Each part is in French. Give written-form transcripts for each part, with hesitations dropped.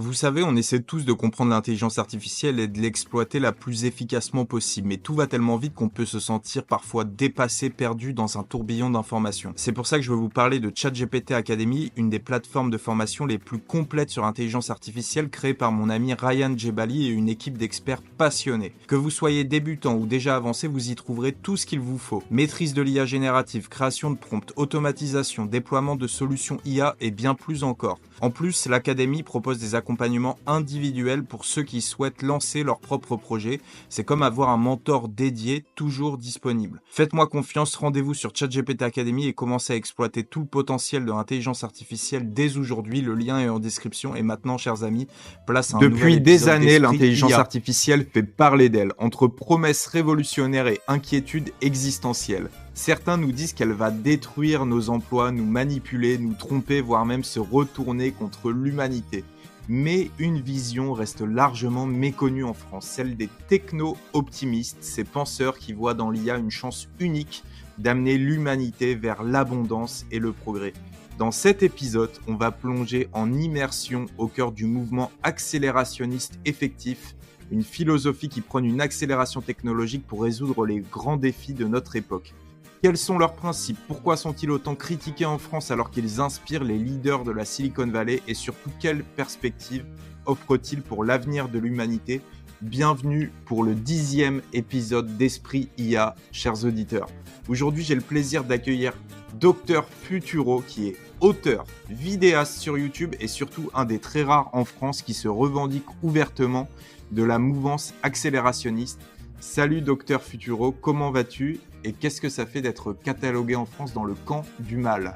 Vous savez, on essaie tous de comprendre l'intelligence artificielle et de l'exploiter la plus efficacement possible, mais tout va tellement vite qu'on peut se sentir parfois dépassé, perdu dans un tourbillon d'informations. C'est pour ça que je veux vous parler de ChatGPT Academy, une des plateformes de formation les plus complètes sur l'intelligence artificielle créée par mon ami Ryan Djebali et une équipe d'experts passionnés. Que vous soyez débutant ou déjà avancé, vous y trouverez tout ce qu'il vous faut. Maîtrise de l'IA générative, création de prompts, automatisation, déploiement de solutions IA et bien plus encore. En plus, l'Académie propose des accompagnements individuels pour ceux qui souhaitent lancer leur propre projet. C'est comme avoir un mentor dédié, toujours disponible. Faites-moi confiance, rendez-vous sur ChatGPT Academy et commencez à exploiter tout le potentiel de l'intelligence artificielle dès aujourd'hui. Le lien est en description. Et maintenant, chers amis, place à un nouvel Depuis des épisode années, d'Esprit l'intelligence IA. artificielle fait parler d'elle, entre promesses révolutionnaires et inquiétudes existentielles. Certains nous disent qu'elle va détruire nos emplois, nous manipuler, nous tromper, voire même se retourner contre l'humanité. Mais une vision reste largement méconnue en France, celle des techno-optimistes, ces penseurs qui voient dans l'IA une chance unique d'amener l'humanité vers l'abondance et le progrès. Dans cet épisode, on va plonger en immersion au cœur du mouvement accélérationniste effectif, une philosophie qui prône une accélération technologique pour résoudre les grands défis de notre époque. Quels sont leurs principes? Pourquoi sont-ils autant critiqués en France alors qu'ils inspirent les leaders de la Silicon Valley? Et surtout, quelles perspectives offrent-ils pour l'avenir de l'humanité? Bienvenue pour le 10e épisode d'Esprit IA, chers auditeurs. Aujourd'hui, j'ai le plaisir d'accueillir Dr Futuro, qui est auteur, vidéaste sur YouTube et surtout un des très rares en France qui se revendique ouvertement de la mouvance accélérationniste. Salut Dr Futuro, comment vas-tu et qu'est-ce que ça fait d'être catalogué en France dans le camp du mal?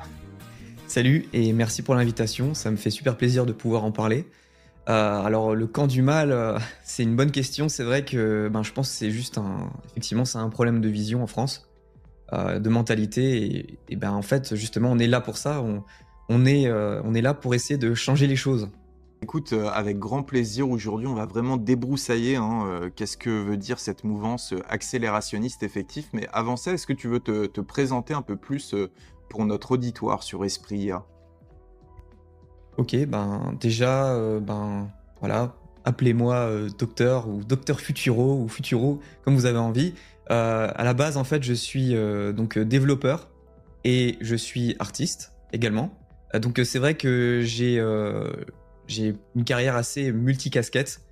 Salut et merci pour l'invitation, ça me fait super plaisir de pouvoir en parler. Alors le camp du mal, c'est une bonne question. C'est vrai que je pense que c'est juste effectivement c'est un problème de vision en France, de mentalité et en fait justement on est là pour ça, on est là pour essayer de changer les choses. Écoute, avec grand plaisir, aujourd'hui, on va vraiment débroussailler qu'est-ce que veut dire cette mouvance accélérationniste effectif. Mais avant ça, est-ce que tu veux te présenter un peu plus pour notre auditoire sur Esprit IA? Ok, déjà, voilà, appelez-moi docteur ou docteur Futuro ou Futuro, comme vous avez envie. À la base, en fait, je suis donc développeur et je suis artiste également. Donc c'est vrai que j'ai une carrière assez multicasquette,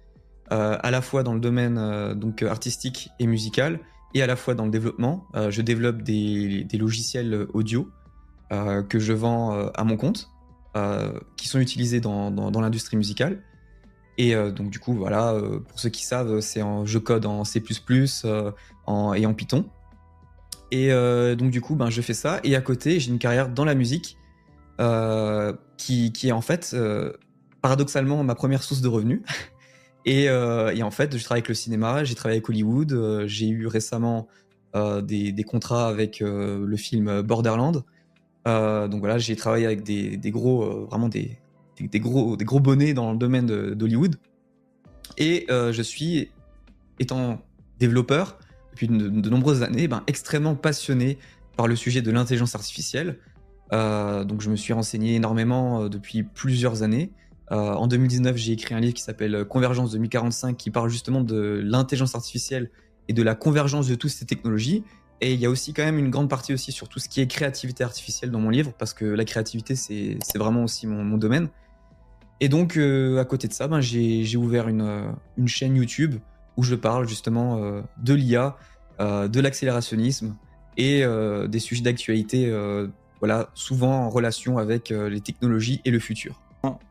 à la fois dans le domaine donc artistique et musical, et à la fois dans le développement. Je développe des logiciels audio que je vends à mon compte, qui sont utilisés dans l'industrie musicale. Et donc du coup, voilà, pour ceux qui savent, je code en C++, et en Python. Et donc du coup, je fais ça. Et à côté, j'ai une carrière dans la musique, qui est en fait, paradoxalement, ma première source de revenus. Et en fait, je travaille avec le cinéma, j'ai travaillé avec Hollywood, j'ai eu récemment des contrats avec le film Borderland. Donc voilà, j'ai travaillé avec des gros, vraiment des gros bonnets dans le domaine d'Hollywood. Et je suis, étant développeur depuis de nombreuses années, extrêmement passionné par le sujet de l'intelligence artificielle. Donc je me suis renseigné énormément depuis plusieurs années. En 2019, j'ai écrit un livre qui s'appelle Convergence 2045, qui parle justement de l'intelligence artificielle et de la convergence de toutes ces technologies. Et il y a aussi quand même une grande partie aussi sur tout ce qui est créativité artificielle dans mon livre, parce que la créativité, c'est vraiment aussi mon domaine. Et donc, à côté de ça, j'ai ouvert une chaîne YouTube où je parle justement de l'IA, de l'accélérationnisme et des sujets d'actualité, voilà, souvent en relation avec les technologies et le futur.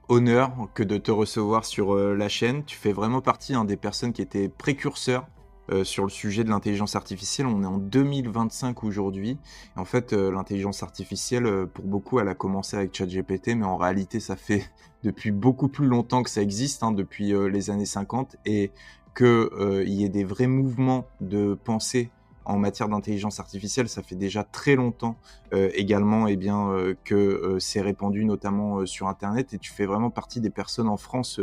Honneur que de te recevoir sur la chaîne. Tu fais vraiment partie des personnes qui étaient précurseurs sur le sujet de l'intelligence artificielle. On est en 2025 aujourd'hui. En fait, l'intelligence artificielle, pour beaucoup, elle a commencé avec ChatGPT, mais en réalité, ça fait depuis beaucoup plus longtemps que ça existe, depuis les années 50, et qu'il y ait des vrais mouvements de pensée en matière d'intelligence artificielle, ça fait déjà très longtemps également que c'est répandu notamment sur Internet, et tu fais vraiment partie des personnes en France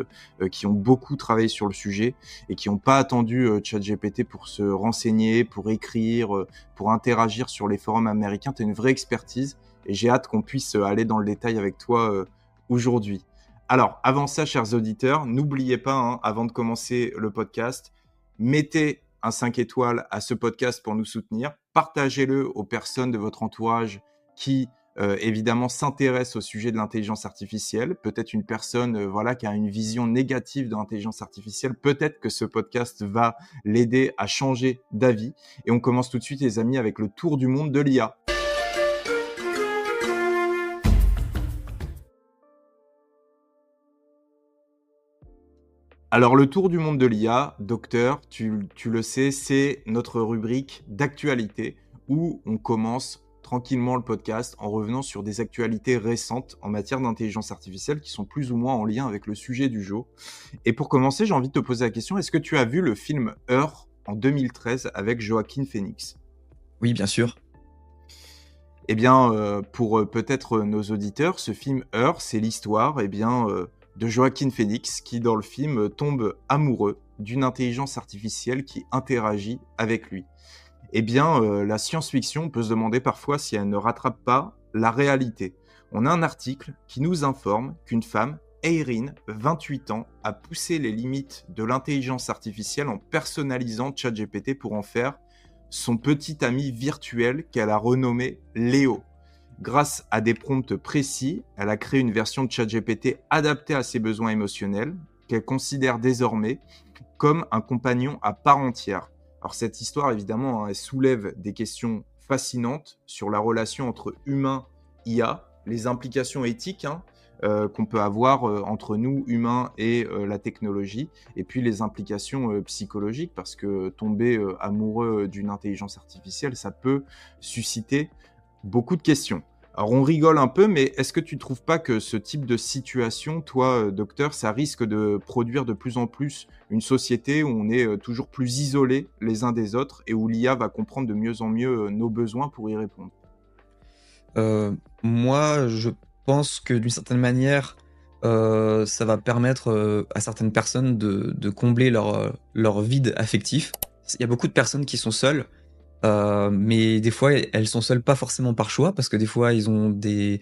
qui ont beaucoup travaillé sur le sujet et qui n'ont pas attendu ChatGPT pour se renseigner, pour écrire, pour interagir sur les forums américains. Tu as une vraie expertise et j'ai hâte qu'on puisse aller dans le détail avec toi aujourd'hui. Alors, avant ça, chers auditeurs, n'oubliez pas, hein, avant de commencer le podcast, mettez un 5 étoiles à ce podcast pour nous soutenir. Partagez-le aux personnes de votre entourage qui, évidemment, s'intéressent au sujet de l'intelligence artificielle. Peut-être une personne qui a une vision négative de l'intelligence artificielle. Peut-être que ce podcast va l'aider à changer d'avis. Et on commence tout de suite, les amis, avec le tour du monde de l'IA. Alors, le tour du monde de l'IA, docteur, tu le sais, c'est notre rubrique d'actualité où on commence tranquillement le podcast en revenant sur des actualités récentes en matière d'intelligence artificielle qui sont plus ou moins en lien avec le sujet du jour. Et pour commencer, j'ai envie de te poser la question, est-ce que tu as vu le film Her en 2013 avec Joaquin Phoenix ? Oui, bien sûr. Eh bien, pour peut-être nos auditeurs, ce film Her, c'est l'histoire, de Joaquin Phoenix qui, dans le film, tombe amoureux d'une intelligence artificielle qui interagit avec lui. Eh bien, la science-fiction peut se demander parfois si elle ne rattrape pas la réalité. On a un article qui nous informe qu'une femme, Erin, 28 ans, a poussé les limites de l'intelligence artificielle en personnalisant ChatGPT pour en faire son petit ami virtuel qu'elle a renommé Léo. Grâce à des prompts précis, elle a créé une version de ChatGPT adaptée à ses besoins émotionnels, qu'elle considère désormais comme un compagnon à part entière. Alors cette histoire, évidemment, elle soulève des questions fascinantes sur la relation entre humain et IA, les implications éthiques qu'on peut avoir entre nous, humains, et la technologie, et puis les implications psychologiques, parce que tomber amoureux d'une intelligence artificielle, ça peut susciter beaucoup de questions. Alors on rigole un peu, mais est-ce que tu ne trouves pas que ce type de situation, toi, docteur, ça risque de produire de plus en plus une société où on est toujours plus isolés les uns des autres et où l'IA va comprendre de mieux en mieux nos besoins pour y répondre ? Moi, je pense que d'une certaine manière, ça va permettre à certaines personnes de combler leur vide affectif. Il y a beaucoup de personnes qui sont seules. Mais des fois, elles sont seules pas forcément par choix, parce que des fois, ils ont ils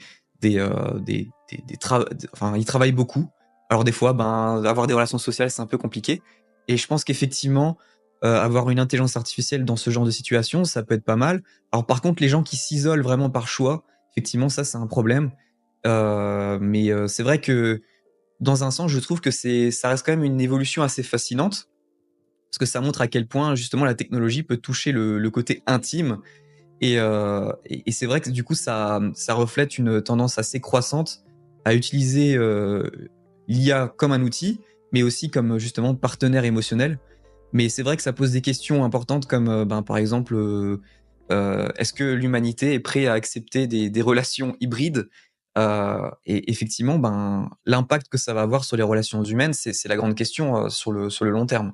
travaillent beaucoup. Alors des fois, avoir des relations sociales, c'est un peu compliqué. Et je pense qu'effectivement, avoir une intelligence artificielle dans ce genre de situation, ça peut être pas mal. Alors par contre, les gens qui s'isolent vraiment par choix, effectivement, ça, c'est un problème. Mais c'est vrai que dans un sens, je trouve que ça reste quand même une évolution assez fascinante. Parce que ça montre à quel point justement la technologie peut toucher le côté intime. Et c'est vrai que du coup, ça reflète une tendance assez croissante à utiliser l'IA comme un outil, mais aussi comme justement partenaire émotionnel. Mais c'est vrai que ça pose des questions importantes comme par exemple, est-ce que l'humanité est prête à accepter des relations hybrides? Et effectivement, l'impact que ça va avoir sur les relations humaines, c'est la grande question sur le long terme.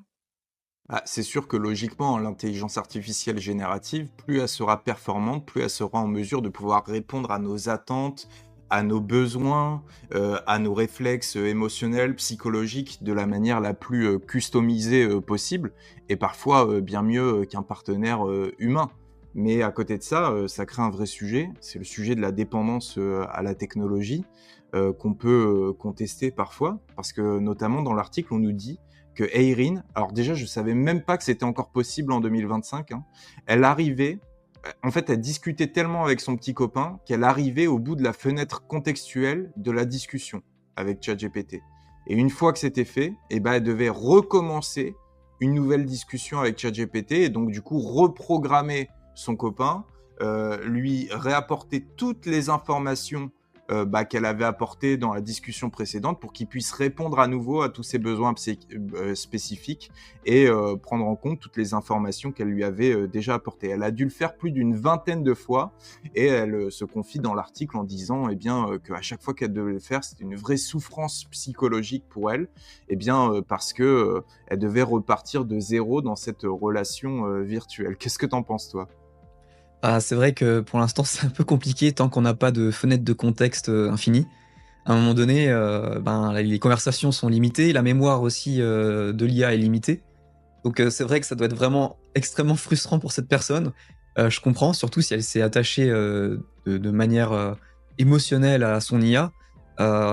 Ah, c'est sûr que logiquement, l'intelligence artificielle générative, plus elle sera performante, plus elle sera en mesure de pouvoir répondre à nos attentes, à nos besoins, à nos réflexes émotionnels, psychologiques, de la manière la plus customisée possible, et parfois bien mieux qu'un partenaire humain. Mais à côté de ça, ça crée un vrai sujet, c'est le sujet de la dépendance à la technologie, qu'on peut contester parfois, parce que notamment dans l'article, on nous dit que Erin, alors déjà je savais même pas que c'était encore possible en 2025, elle arrivait, en fait elle discutait tellement avec son petit copain qu'elle arrivait au bout de la fenêtre contextuelle de la discussion avec ChatGPT. Et une fois que c'était fait, elle devait recommencer une nouvelle discussion avec ChatGPT et donc du coup reprogrammer son copain, lui réapporter toutes les informations qu'elle avait apporté dans la discussion précédente pour qu'il puisse répondre à nouveau à tous ses besoins spécifiques et prendre en compte toutes les informations qu'elle lui avait déjà apportées. Elle a dû le faire plus d'une vingtaine de fois et elle se confie dans l'article en disant qu'à chaque fois qu'elle devait le faire, c'était une vraie souffrance psychologique pour elle, parce que elle devait repartir de zéro dans cette relation virtuelle. Qu'est-ce que t'en penses, toi ? C'est vrai que pour l'instant, c'est un peu compliqué tant qu'on n'a pas de fenêtre de contexte infinie. À un moment donné, les conversations sont limitées, la mémoire aussi de l'IA est limitée. Donc c'est vrai que ça doit être vraiment extrêmement frustrant pour cette personne. Je comprends, surtout si elle s'est attachée de manière émotionnelle à son IA.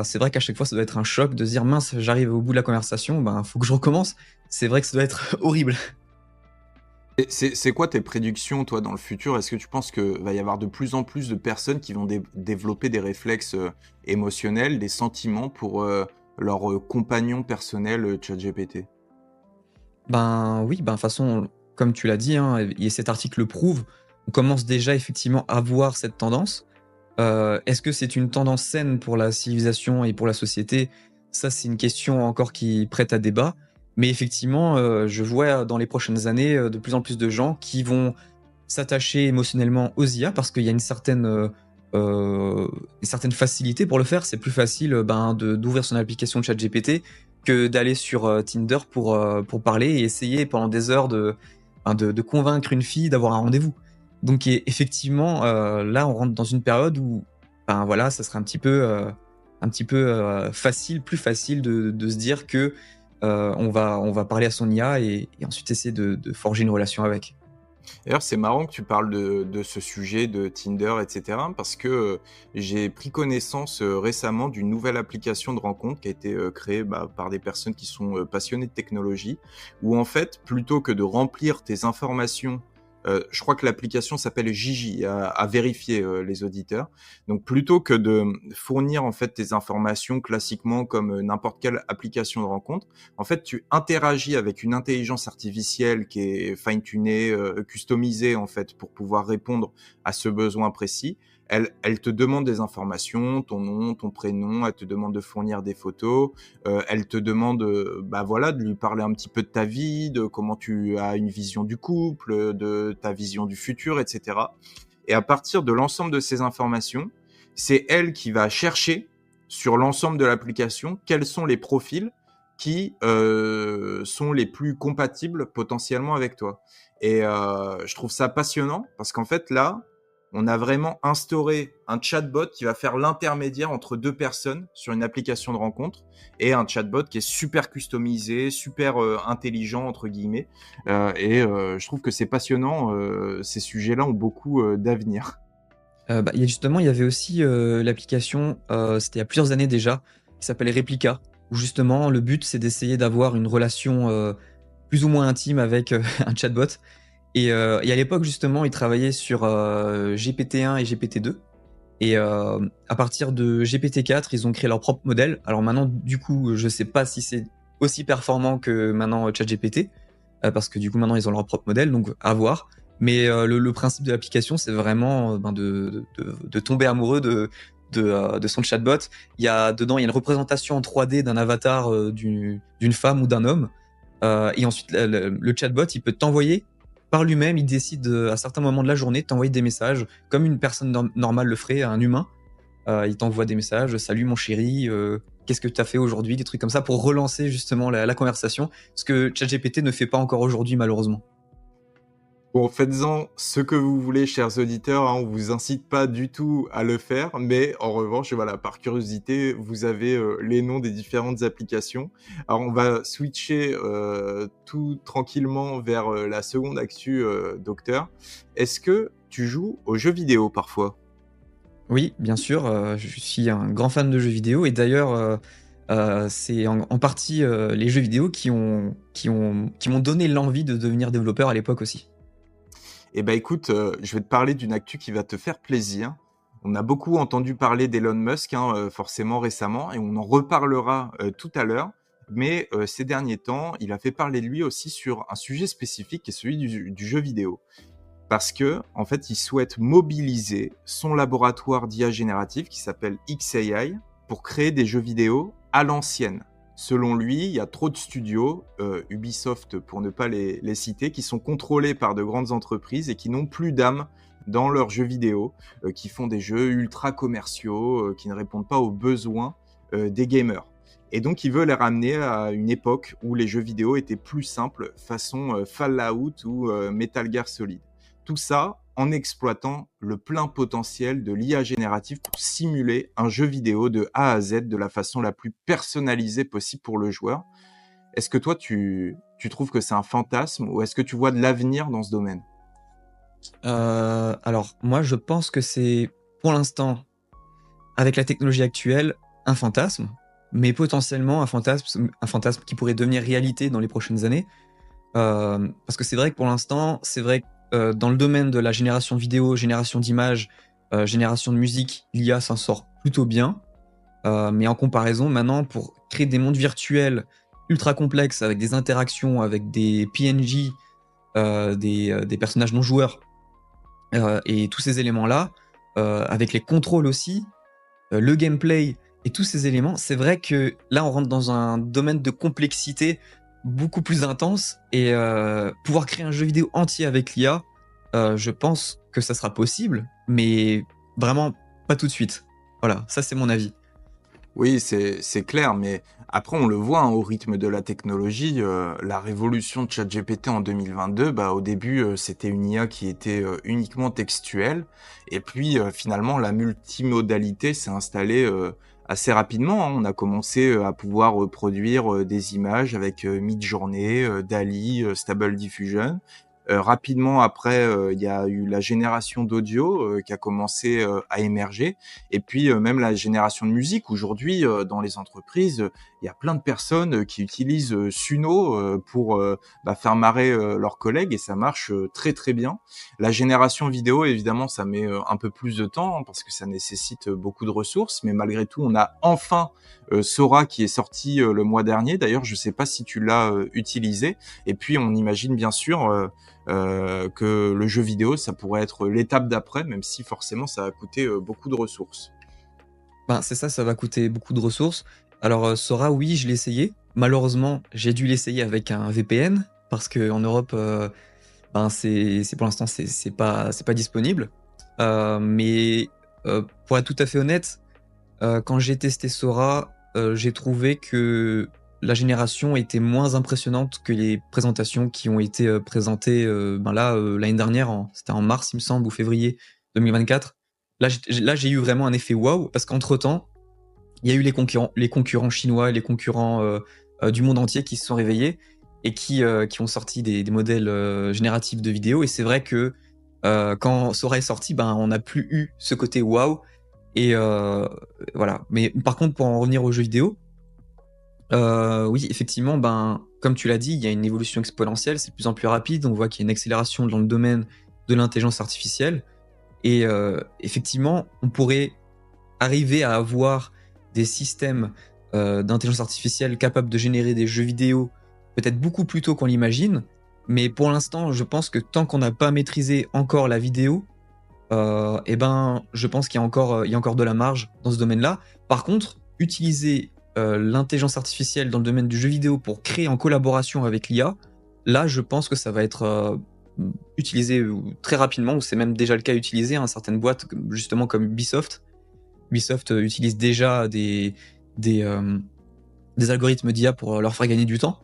c'est vrai qu'à chaque fois, ça doit être un choc de se dire: «Mince, j'arrive au bout de la conversation, ben, faut que je recommence». C'est vrai que ça doit être horrible. Et c'est quoi tes prédictions, toi, dans le futur? Est-ce que tu penses que va y avoir de plus en plus de personnes qui vont développer des réflexes émotionnels, des sentiments pour leur compagnon personnel ChatGPT? Ben, oui, ben, de toute façon, comme tu l'as dit, hein, et cet article le prouve, on commence déjà effectivement à voir cette tendance. Est-ce que c'est une tendance saine pour la civilisation et pour la société? Ça, c'est une question encore qui prête à débat. Mais effectivement, je vois dans les prochaines années, de plus en plus de gens qui vont s'attacher émotionnellement aux IA parce qu'il y a une certaine facilité pour le faire. C'est plus facile, ben, d'ouvrir son application ChatGPT que d'aller sur, Tinder pour parler et essayer pendant des heures de convaincre une fille d'avoir un rendez-vous. Donc effectivement, là, on rentre dans une période où, ben, voilà, ça serait un petit peu, facile, plus facile de se dire que, on va parler à son IA et ensuite essayer de forger une relation avec. D'ailleurs, c'est marrant que tu parles de ce sujet de Tinder, etc. Parce que j'ai pris connaissance récemment d'une nouvelle application de rencontre qui a été créée par des personnes qui sont passionnées de technologie, où en fait, plutôt que de remplir tes informations, je crois que l'application s'appelle Gigi, à vérifier les auditeurs. Donc plutôt que de fournir en fait tes informations classiquement comme n'importe quelle application de rencontre, en fait, tu interagis avec une intelligence artificielle qui est fine-tunée, customisée en fait pour pouvoir répondre à ce besoin précis. Elle te demande des informations, ton nom, ton prénom, elle te demande de fournir des photos, elle te demande, voilà, de lui parler un petit peu de ta vie, de comment tu as une vision du couple, de ta vision du futur, etc. Et à partir de l'ensemble de ces informations, c'est elle qui va chercher sur l'ensemble de l'application quels sont les profils qui sont les plus compatibles potentiellement avec toi. Et je trouve ça passionnant parce qu'en fait là, on a vraiment instauré un chatbot qui va faire l'intermédiaire entre deux personnes sur une application de rencontre et un chatbot qui est super customisé, super intelligent entre guillemets. Je trouve que c'est passionnant. Ces sujets-là ont beaucoup d'avenir. Bah, il y avait aussi, l'application, c'était il y a plusieurs années déjà, qui s'appelle Replika, où justement le but c'est d'essayer d'avoir une relation, plus ou moins intime avec, un chatbot et à l'époque justement ils travaillaient sur, GPT-1 et GPT-2 et à partir de GPT-4 ils ont créé leur propre modèle. Alors maintenant du coup, je sais pas si c'est aussi performant que maintenant, ChatGPT, parce que du coup maintenant ils ont leur propre modèle, donc à voir. Mais le principe de l'application, c'est vraiment ben, de tomber amoureux de son chatbot. Dedans, il y a une représentation en 3D d'un avatar d'une femme ou d'un homme. Et ensuite, le chatbot, il peut t'envoyer par lui-même, il décide à certains moments de la journée de t'envoyer des messages, comme une personne normale le ferait à un humain. Il t'envoie des messages, salut mon chéri, qu'est-ce que tu as fait aujourd'hui, des trucs comme ça pour relancer justement la conversation, ce que ChatGPT ne fait pas encore aujourd'hui malheureusement. Bon, faites-en ce que vous voulez, chers auditeurs, hein, on vous incite pas du tout à le faire, mais en revanche, voilà, par curiosité, vous avez les noms des différentes applications. Alors, on va switcher tout tranquillement vers la seconde actu, docteur. Est-ce que tu joues aux jeux vidéo parfois? Oui, bien sûr, je suis un grand fan de jeux vidéo et d'ailleurs, c'est en partie, les jeux vidéo qui m'ont donné l'envie de devenir développeur à l'époque aussi. Eh ben écoute, je vais te parler d'une actu qui va te faire plaisir. On a beaucoup entendu parler d'Elon Musk, hein, forcément récemment, et on en reparlera tout à l'heure. Mais ces derniers temps, il a fait parler de lui aussi sur un sujet spécifique qui est celui du jeu vidéo. Parce que, en fait, il souhaite mobiliser son laboratoire d'IA générative qui s'appelle XAI pour créer des jeux vidéo à l'ancienne. Selon lui, il y a trop de studios, Ubisoft pour ne pas les citer, qui sont contrôlés par de grandes entreprises et qui n'ont plus d'âme dans leurs jeux vidéo, qui font des jeux ultra commerciaux, qui ne répondent pas aux besoins des gamers. Et donc, il veut les ramener à une époque où les jeux vidéo étaient plus simples, façon Fallout ou Metal Gear Solid. Tout ça en exploitant le plein potentiel de l'IA générative pour simuler un jeu vidéo de A à Z de la façon la plus personnalisée possible pour le joueur. Est-ce que toi, tu trouves que c'est un fantasme ou est-ce que tu vois de l'avenir dans ce domaine? Alors moi, je pense que c'est, pour l'instant, avec la technologie actuelle, un fantasme, mais potentiellement un fantasme qui pourrait devenir réalité dans les prochaines années. Parce que c'est vrai que pour l'instant, c'est vrai que dans le domaine de la génération vidéo, génération d'images, génération de musique, l'IA s'en sort plutôt bien. Mais en comparaison, maintenant, pour créer des mondes virtuels ultra complexes avec des interactions, avec des PNJ, des personnages non joueurs, et tous ces éléments-là, avec les contrôles aussi, le gameplay et tous ces éléments, c'est vrai que là, on rentre dans un domaine de complexité beaucoup plus intense et pouvoir créer un jeu vidéo entier avec l'IA, je pense que ça sera possible, mais vraiment pas tout de suite. Voilà, ça c'est mon avis. Oui, c'est clair, mais après, on le voit au rythme de la technologie. La révolution de ChatGPT en 2022, bah, au début, c'était une IA qui était uniquement textuelle. Et puis, finalement, la multimodalité s'est installée assez rapidement, hein. On a commencé à pouvoir produire des images avec Midjourney, DALL-E, Stable Diffusion. Rapidement après, il y a eu la génération d'audio qui a commencé à émerger, et puis même la génération de musique. Aujourd'hui, dans les entreprises, il y a plein de personnes qui utilisent Suno pour faire marrer leurs collègues, et ça marche très très bien. La génération vidéo, évidemment, ça met un peu plus de temps, hein, parce que ça nécessite beaucoup de ressources, mais malgré tout, on a enfin Sora qui est sorti le mois dernier. D'ailleurs, je sais pas si tu l'as utilisé. Et puis, on imagine bien sûr que le jeu vidéo, ça pourrait être l'étape d'après, même si forcément ça va coûter beaucoup de ressources. Ben, c'est ça, ça va coûter beaucoup de ressources. Alors, Sora, oui, je l'ai essayé. Malheureusement, j'ai dû l'essayer avec un VPN parce qu'en Europe, ben, c'est pour l'instant, c'est pas disponible. Mais pour être tout à fait honnête, quand j'ai testé Sora, j'ai trouvé que la génération était moins impressionnante que les présentations qui ont été présentées ben là, l'année dernière, c'était en mars, il me semble, ou février 2024. Là, j'ai eu vraiment un effet waouh, parce qu'entre-temps, il y a eu les concurrents chinois, les concurrents du monde entier qui se sont réveillés et qui ont sorti des modèles génératifs de vidéos. Et c'est vrai que quand Sora est sorti, ben, on n'a plus eu ce côté waouh. Et voilà. Mais par contre, pour en revenir aux jeux vidéo, oui, effectivement, ben, comme tu l'as dit, il y a une évolution exponentielle, c'est de plus en plus rapide. On voit qu'il y a une accélération dans le domaine de l'intelligence artificielle. Et effectivement, on pourrait arriver à avoir des systèmes d'intelligence artificielle capables de générer des jeux vidéo peut-être beaucoup plus tôt qu'on l'imagine. Mais pour l'instant, je pense que tant qu'on n'a pas maîtrisé encore la vidéo, eh ben, je pense qu'il y a encore de la marge dans ce domaine-là. Par contre, utiliser l'intelligence artificielle dans le domaine du jeu vidéo pour créer en collaboration avec l'IA, là, je pense que ça va être utilisé très rapidement, ou c'est même déjà le cas utilisé, hein, certaines boîtes, justement comme Ubisoft. Ubisoft utilise déjà des algorithmes d'IA pour leur faire gagner du temps.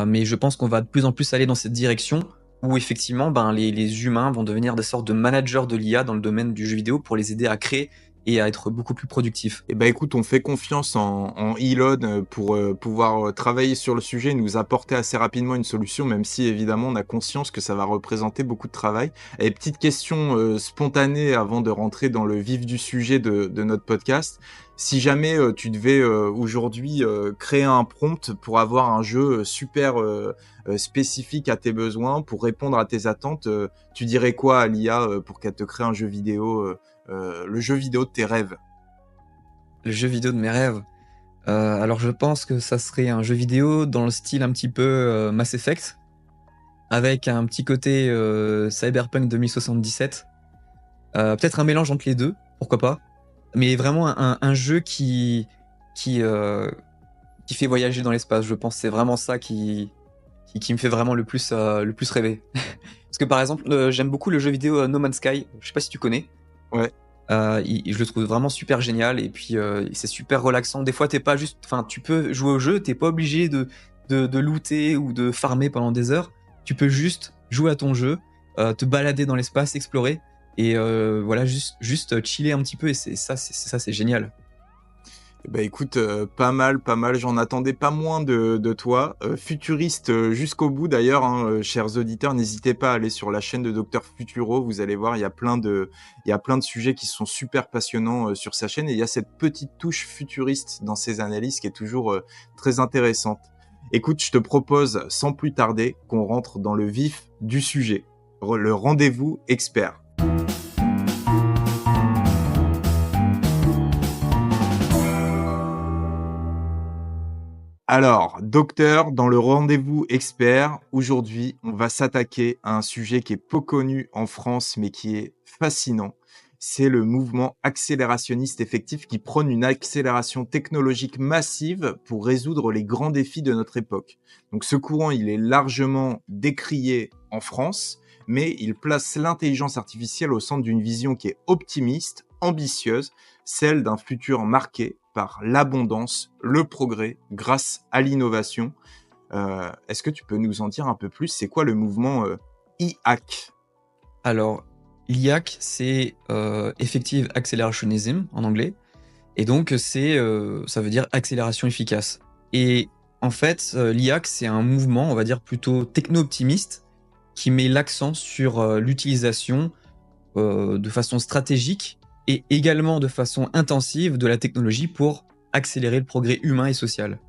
Mais je pense qu'on va de plus en plus aller dans cette direction où effectivement ben, les humains vont devenir des sortes de managers de l'IA dans le domaine du jeu vidéo pour les aider à créer et à être beaucoup plus productifs. Eh ben écoute, on fait confiance en Elon pour pouvoir travailler sur le sujet et nous apporter assez rapidement une solution, même si évidemment on a conscience que ça va représenter beaucoup de travail. Et petite question spontanée avant de rentrer dans le vif du sujet de notre podcast. Si jamais tu devais aujourd'hui créer un prompt pour avoir un jeu super spécifique à tes besoins, pour répondre à tes attentes, tu dirais quoi à l'IA pour qu'elle te crée un jeu vidéo, le jeu vidéo de tes rêves? Le jeu vidéo de mes rêves. Alors je pense que ça serait un jeu vidéo dans le style un petit peu Mass Effect, avec un petit côté Cyberpunk 2077. Peut-être un mélange entre les deux, pourquoi pas. Mais vraiment un jeu qui fait voyager dans l'espace. Je pense que c'est vraiment ça qui me fait vraiment le plus rêver. Parce que par exemple, j'aime beaucoup le jeu vidéo No Man's Sky. Je sais pas si tu connais. Ouais. Je le trouve vraiment super génial, et puis c'est super relaxant. Des fois, t'es pas juste, enfin, tu peux jouer au jeu, t'es pas obligé de looter ou de farmer pendant des heures. Tu peux juste jouer à ton jeu, te balader dans l'espace, explorer, et voilà, juste chiller un petit peu. Et c'est génial. Bah écoute, pas mal, pas mal. J'en attendais pas moins de toi. Futuriste jusqu'au bout d'ailleurs, hein, chers auditeurs, n'hésitez pas à aller sur la chaîne de Docteur Futuro. Vous allez voir, il y a plein de sujets qui sont super passionnants sur sa chaîne et il y a cette petite touche futuriste dans ses analyses qui est toujours très intéressante. Écoute, je te propose sans plus tarder qu'on rentre dans le vif du sujet. Le rendez-vous expert. Alors, docteur, dans le rendez-vous expert, aujourd'hui, on va s'attaquer à un sujet qui est peu connu en France, mais qui est fascinant. C'est le mouvement accélérationniste effectif qui prône une accélération technologique massive pour résoudre les grands défis de notre époque. Donc, ce courant, il est largement décrié en France, mais il place l'intelligence artificielle au centre d'une vision qui est optimiste, ambitieuse, celle d'un futur marqué par l'abondance, le progrès, grâce à l'innovation. Est-ce que tu peux nous en dire un peu plus? C'est quoi le mouvement IAC? Alors, l'IAC, c'est Effective Accelerationism en anglais. Et donc, ça veut dire accélération efficace. Et en fait, l'IAC, c'est un mouvement, on va dire, plutôt techno-optimiste qui met l'accent sur l'utilisation de façon stratégique et également de façon intensive de la technologie pour accélérer le progrès humain et social.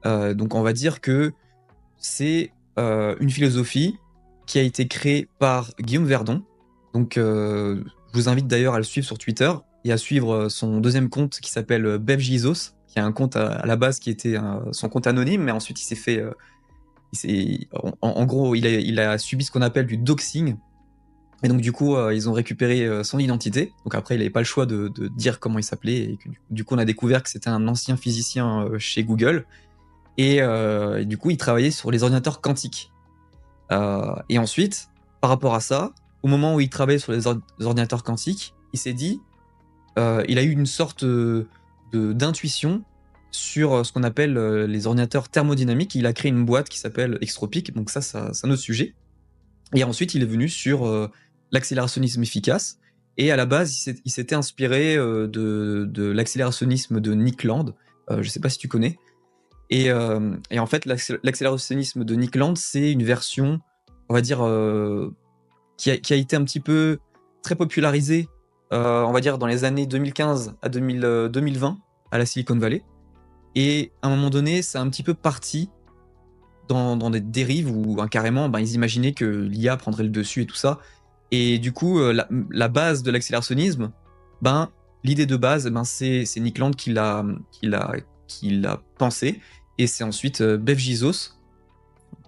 Donc on va dire que c'est une philosophie qui a été créée par Guillaume Verdon. Donc je vous invite d'ailleurs à le suivre sur Twitter et à suivre son deuxième compte qui s'appelle BevJizos, qui est un compte à la base qui était son compte anonyme, mais ensuite il s'est fait... en gros, il a subi ce qu'on appelle du doxing. Et donc du coup, ils ont récupéré son identité. Donc après, il n'avait pas le choix de dire comment il s'appelait. Et que, du coup, on a découvert que c'était un ancien physicien chez Google. Et du coup, il travaillait sur les ordinateurs quantiques. Et ensuite, par rapport à ça, au moment où il travaillait sur les ordinateurs quantiques, il s'est dit, il a eu une sorte d'intuition sur ce qu'on appelle les ordinateurs thermodynamiques. Il a créé une boîte qui s'appelle Extropic. Donc ça, c'est un autre sujet. Et ensuite, il est venu sur l'accélérationnisme efficace. Et à la base, il s'était inspiré de l'accélérationnisme de Nick Land. Je ne sais pas si tu connais. Et en fait, l'accélérationnisme de Nick Land, c'est une version, on va dire, qui a été un petit peu très popularisée, on va dire, dans les années 2015 à 2020 à la Silicon Valley. Et à un moment donné, c'est un petit peu parti dans des dérives où carrément, ils imaginaient que l'IA prendrait le dessus et tout ça. Et du coup, la base de l'accélérationnisme, l'idée de base, c'est Nick Land qui l'a pensé. Et c'est ensuite BevJizos,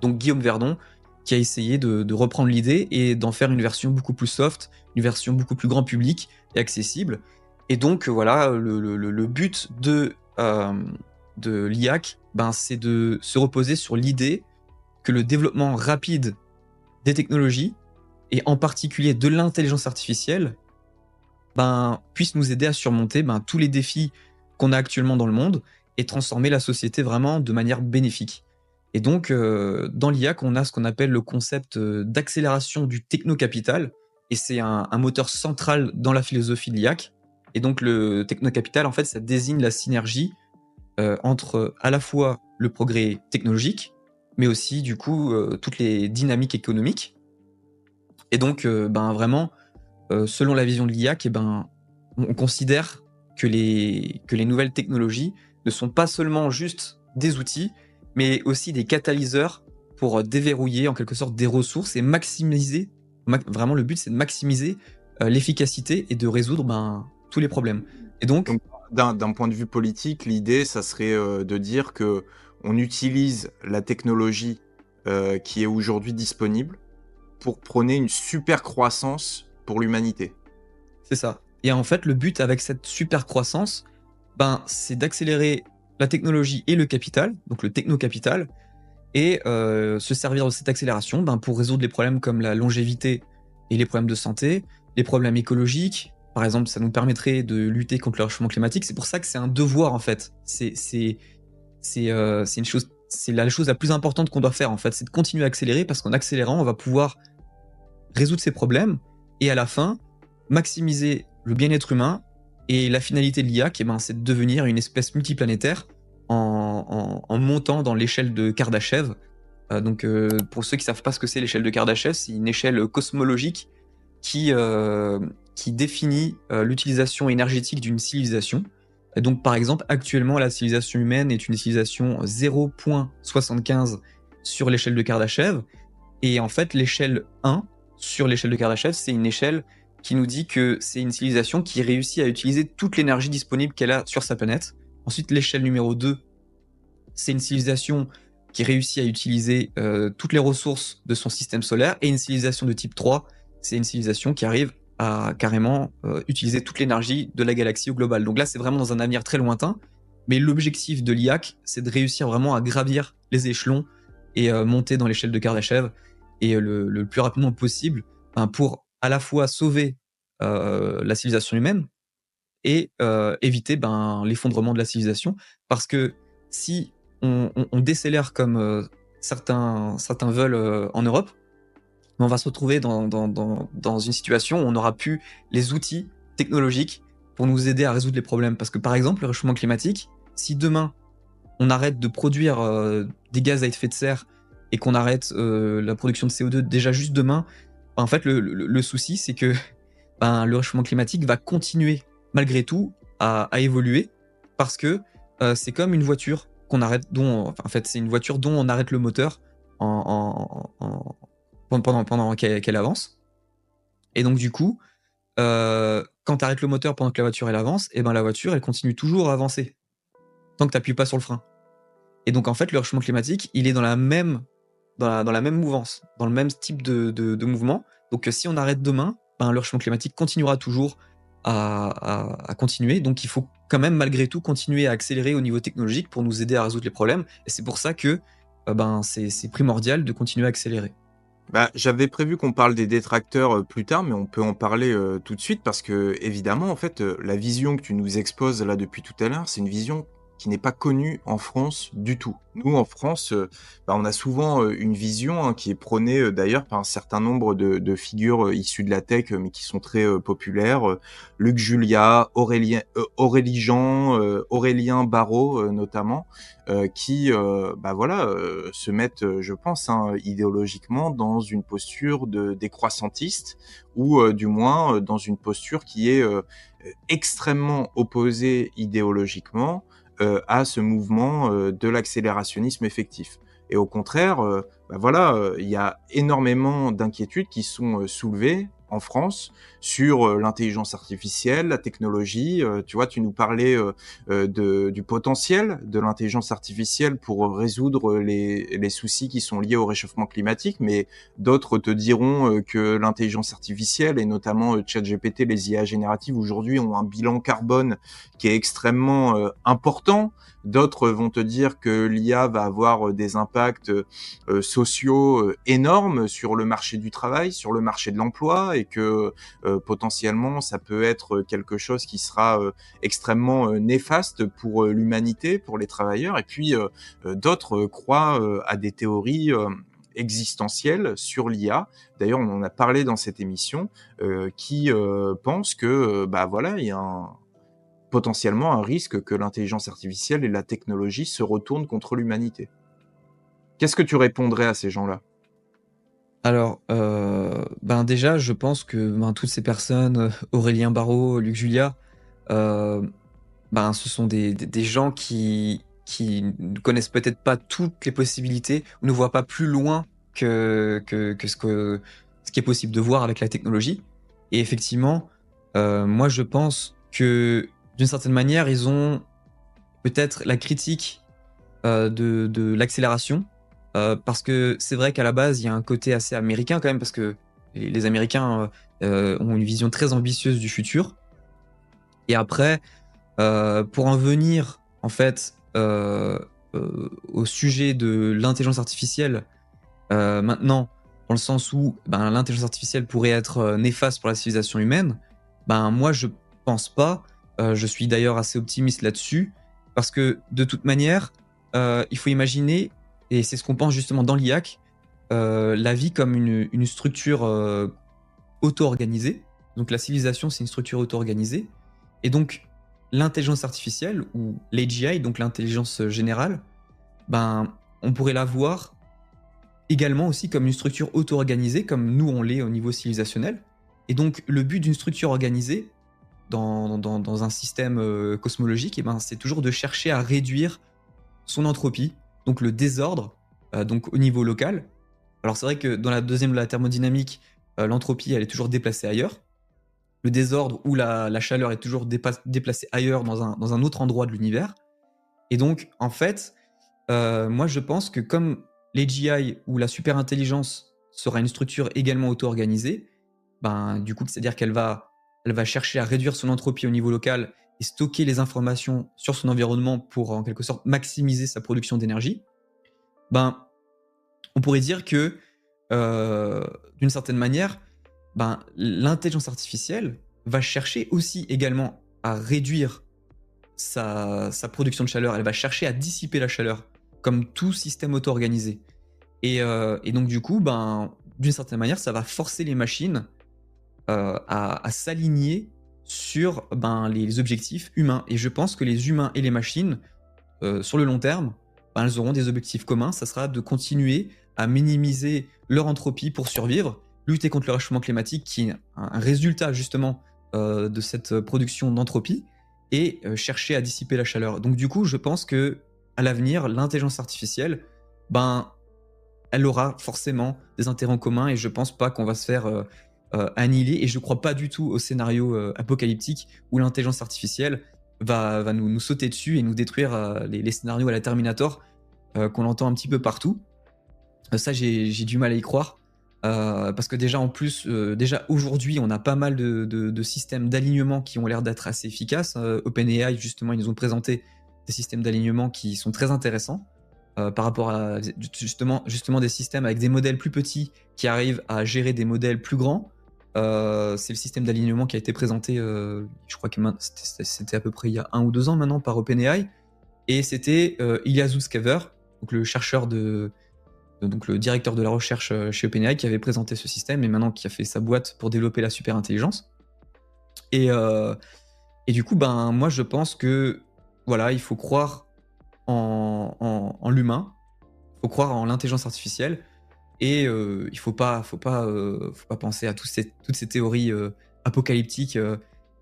donc Guillaume Verdon, qui a essayé de reprendre l'idée et d'en faire une version beaucoup plus soft, une version beaucoup plus grand public et accessible. Et donc, voilà, le but de l'IAC, c'est de se reposer sur l'idée que le développement rapide des technologies, et en particulier de l'intelligence artificielle, puisse nous aider à surmonter tous les défis qu'on a actuellement dans le monde et transformer la société vraiment de manière bénéfique. Et donc, dans l'IAC, on a ce qu'on appelle le concept d'accélération du technocapital, et c'est un moteur central dans la philosophie de l'IAC. Et donc, le technocapital, en fait, ça désigne la synergie entre à la fois le progrès technologique, mais aussi, du coup, toutes les dynamiques économiques. Et donc, vraiment, selon la vision de l'IAC, on considère que les nouvelles technologies ne sont pas seulement juste des outils, mais aussi des catalyseurs pour déverrouiller en quelque sorte des ressources et maximiser, vraiment le but c'est de maximiser l'efficacité et de résoudre tous les problèmes. Et donc d'un point de vue politique, l'idée, ça serait de dire que on utilise la technologie qui est aujourd'hui disponible pour prôner une super croissance pour l'humanité. C'est ça. Et en fait, le but avec cette super croissance, c'est d'accélérer la technologie et le capital, donc le techno-capital, et se servir de cette accélération pour résoudre les problèmes comme la longévité et les problèmes de santé, les problèmes écologiques. Par exemple, ça nous permettrait de lutter contre le réchauffement climatique. C'est pour ça que c'est un devoir, en fait. C'est une chose, c'est la chose la plus importante qu'on doit faire, en fait. C'est de continuer à accélérer, parce qu'en accélérant, on va pouvoir résoudre ces problèmes et à la fin, maximiser le bien-être humain Et la finalité de l'IAC, c'est de devenir une espèce multiplanétaire en montant dans l'échelle de Kardashev. Donc, pour ceux qui savent pas ce que c'est l'échelle de Kardashev, c'est une échelle cosmologique qui définit l'utilisation énergétique d'une civilisation. Et donc, par exemple, actuellement, la civilisation humaine est une civilisation 0.75 sur l'échelle de Kardashev. Et en fait, l'échelle 1 sur l'échelle de Kardashev, c'est une échelle qui nous dit que c'est une civilisation qui réussit à utiliser toute l'énergie disponible qu'elle a sur sa planète. Ensuite, l'échelle numéro 2, c'est une civilisation qui réussit à utiliser toutes les ressources de son système solaire. Et une civilisation de type 3, c'est une civilisation qui arrive à carrément utiliser toute l'énergie de la galaxie au global. Donc là, c'est vraiment dans un avenir très lointain. Mais l'objectif de l'IAC, c'est de réussir vraiment à gravir les échelons et monter dans l'échelle de Kardashev et le plus rapidement possible pour à la fois sauver la civilisation humaine et éviter l'effondrement de la civilisation. Parce que si on décélère comme certains veulent en Europe, on va se retrouver dans une situation où on n'aura plus les outils technologiques pour nous aider à résoudre les problèmes. Parce que par exemple, le réchauffement climatique, si demain on arrête de produire des gaz à effet de serre et qu'on arrête la production de CO2 déjà juste demain, en fait le souci c'est que le réchauffement climatique va continuer malgré tout à évoluer parce que c'est comme une voiture qu'on arrête, c'est une voiture dont on arrête le moteur pendant qu'elle avance. Et donc du coup, quand tu arrêtes le moteur pendant que la voiture elle avance, la voiture elle continue toujours à avancer tant que tu n'appuies pas sur le frein. Et donc en fait le réchauffement climatique il est dans la même mouvance, dans le même type de mouvement. Donc si on arrête demain, le réchauffement climatique continuera toujours à continuer. Donc il faut quand même malgré tout continuer à accélérer au niveau technologique pour nous aider à résoudre les problèmes. Et c'est pour ça que c'est primordial de continuer à accélérer. J'avais prévu qu'on parle des détracteurs plus tard, mais on peut en parler tout de suite parce que évidemment, en fait, la vision que tu nous exposes là depuis tout à l'heure, c'est une vision qui n'est pas connue en France du tout. Nous, en France, on a souvent une vision qui est prônée d'ailleurs par un certain nombre de figures issues de la tech, mais qui sont très populaires. Luc Julia, Aurélie Jean, Aurélien Barraud notamment, qui se mettent, je pense, idéologiquement dans une posture de décroissantiste ou du moins dans une posture qui est extrêmement opposée idéologiquement à ce mouvement de l'accélérationnisme effectif. Et au contraire, il y a énormément d'inquiétudes qui sont soulevées en France sur l'intelligence artificielle, la technologie. Tu vois, tu nous parlais du potentiel de l'intelligence artificielle pour résoudre les soucis qui sont liés au réchauffement climatique, mais d'autres te diront que l'intelligence artificielle, et notamment ChatGPT, les IA génératives, aujourd'hui ont un bilan carbone qui est extrêmement important. D'autres vont te dire que l'IA va avoir des impacts sociaux énormes sur le marché du travail, sur le marché de l'emploi, et que potentiellement ça peut être quelque chose qui sera extrêmement néfaste pour l'humanité, pour les travailleurs. Et puis d'autres croient à des théories existentielles sur l'IA. D'ailleurs, on en a parlé dans cette émission, qui pensent que il y a potentiellement un risque que l'intelligence artificielle et la technologie se retournent contre l'humanité. Qu'est-ce que tu répondrais à ces gens-là ? Alors, déjà, je pense que toutes ces personnes, Aurélien Barraud, Luc Julia, ce sont des gens qui ne connaissent peut-être pas toutes les possibilités, ou ne voient pas plus loin que ce qui est possible de voir avec la technologie. Et effectivement, moi je pense que d'une certaine manière, ils ont peut-être la critique de l'accélération, parce que c'est vrai qu'à la base, il y a un côté assez américain quand même, parce que les Américains ont une vision très ambitieuse du futur. Et après, pour en venir en fait au sujet de l'intelligence artificielle, maintenant, dans le sens où l'intelligence artificielle pourrait être néfaste pour la civilisation humaine, moi je pense pas. Je suis d'ailleurs assez optimiste là-dessus, parce que de toute manière, il faut imaginer, et c'est ce qu'on pense justement dans l'IAC, la vie comme une structure auto-organisée. Donc la civilisation, c'est une structure auto-organisée. Et donc, l'intelligence artificielle, ou l'AGI, donc l'intelligence générale, ben, on pourrait la voir également aussi comme une structure auto-organisée, comme nous on l'est au niveau civilisationnel. Et donc, le but d'une structure organisée dans un système cosmologique, eh ben, c'est toujours de chercher à réduire son entropie, donc le désordre, donc au niveau local. Alors c'est vrai que dans la deuxième de la thermodynamique, l'entropie elle est toujours déplacée ailleurs. Le désordre ou la chaleur est toujours déplacée ailleurs dans un autre endroit de l'univers. Et donc en fait, moi je pense que comme l'AGI ou la superintelligence sera une structure également auto-organisée, ben, du coup c'est-à-dire elle va chercher à réduire son entropie au niveau local et stocker les informations sur son environnement pour en quelque sorte maximiser sa production d'énergie, ben, on pourrait dire que d'une certaine manière, ben, l'intelligence artificielle va chercher aussi également à réduire sa production de chaleur. Elle va chercher à dissiper la chaleur, comme tout système auto-organisé. Et donc du coup, ben, d'une certaine manière, ça va forcer les machines à s'aligner sur ben, les objectifs humains. Et je pense que les humains et les machines, sur le long terme, ben, elles auront des objectifs communs. Ça sera de continuer à minimiser leur entropie pour survivre, lutter contre le réchauffement climatique, qui est un résultat justement de cette production d'entropie, et chercher à dissiper la chaleur. Donc du coup, je pense que à l'avenir, l'intelligence artificielle, ben, elle aura forcément des intérêts en commun, et je pense pas qu'on va se faire annihiler. Et je crois pas du tout au scénario apocalyptique où l'intelligence artificielle va nous sauter dessus et nous détruire, les scénarios à la Terminator qu'on entend un petit peu partout. Ça, j'ai du mal à y croire. Parce que déjà, en plus, déjà aujourd'hui, on a pas mal de systèmes d'alignement qui ont l'air d'être assez efficaces. OpenAI, justement, ils nous ont présenté des systèmes d'alignement qui sont très intéressants par rapport à justement des systèmes avec des modèles plus petits qui arrivent à gérer des modèles plus grands. C'est le système d'alignement qui a été présenté, je crois que c'était à peu près il y a 1 ou 2 ans maintenant par OpenAI. Et c'était Ilya Sutskever, donc le chercheur donc le directeur de la recherche chez OpenAI, qui avait présenté ce système et maintenant qui a fait sa boîte pour développer la superintelligence. Et du coup, ben, moi je pense que voilà, il faut croire en l'humain, il faut croire en l'intelligence artificielle, et il faut pas penser à toutes ces théories apocalyptiques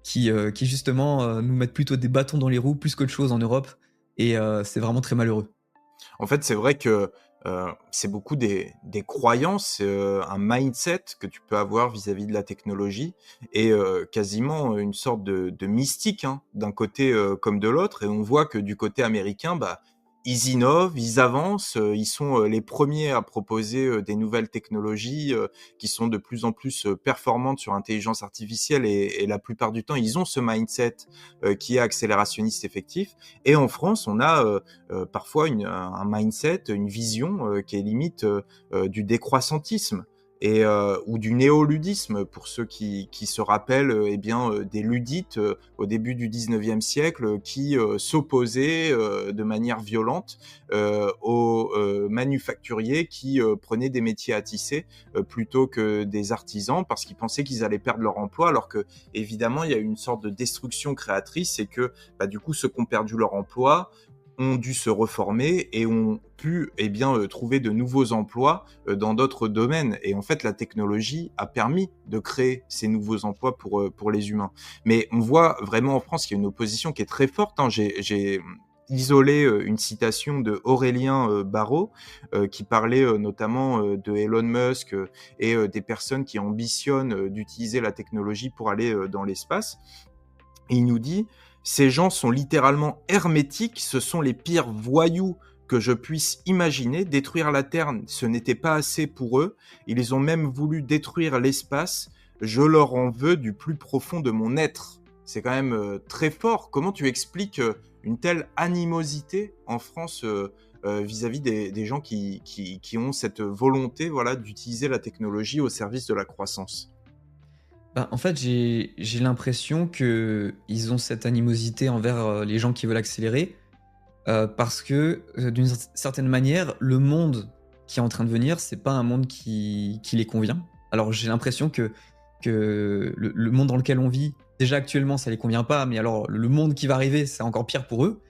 qui justement nous mettent plutôt des bâtons dans les roues plus qu'autre chose en Europe, et c'est vraiment très malheureux. En fait, c'est vrai que c'est beaucoup des croyances, un mindset que tu peux avoir vis-à-vis de la technologie, et quasiment une sorte de mystique, hein, d'un côté comme de l'autre. Et on voit que du côté américain, bah, ils innovent, ils avancent, ils sont les premiers à proposer des nouvelles technologies qui sont de plus en plus performantes sur l'intelligence artificielle, et la plupart du temps, ils ont ce mindset qui est accélérationniste effectif. Et en France, on a parfois un mindset, une vision qui est limite du décroissantisme, et ou du néoludisme, pour ceux qui se rappellent eh bien des ludites au début du 19e siècle qui s'opposaient de manière violente aux manufacturiers qui prenaient des métiers à tisser plutôt que des artisans, parce qu'ils pensaient qu'ils allaient perdre leur emploi, alors que évidemment il y a une sorte de destruction créatrice, et que bah, du coup ceux qui ont perdu leur emploi ont dû se reformer et ont pu eh bien, trouver de nouveaux emplois dans d'autres domaines. Et en fait, la technologie a permis de créer ces nouveaux emplois pour les humains. Mais on voit vraiment en France qu'il y a une opposition qui est très forte, hein. J'ai isolé une citation de Aurélien Barraud qui parlait notamment de Elon Musk et des personnes qui ambitionnent d'utiliser la technologie pour aller dans l'espace. Et il nous dit: ces gens sont littéralement hermétiques, ce sont les pires voyous que je puisse imaginer. Détruire la Terre, ce n'était pas assez pour eux. Ils ont même voulu détruire l'espace. Je leur en veux du plus profond de mon être. C'est quand même très fort. Comment tu expliques une telle animosité en France vis-à-vis des gens qui ont cette volonté, voilà, d'utiliser la technologie au service de la croissance? Bah, en fait, j'ai l'impression qu'ils ont cette animosité envers les gens qui veulent accélérer, parce que d'une certaine manière, le monde qui est en train de venir, c'est pas un monde qui les convient. Alors j'ai l'impression que le monde dans lequel on vit déjà actuellement ça les convient pas, mais alors le monde qui va arriver, c'est encore pire pour eux.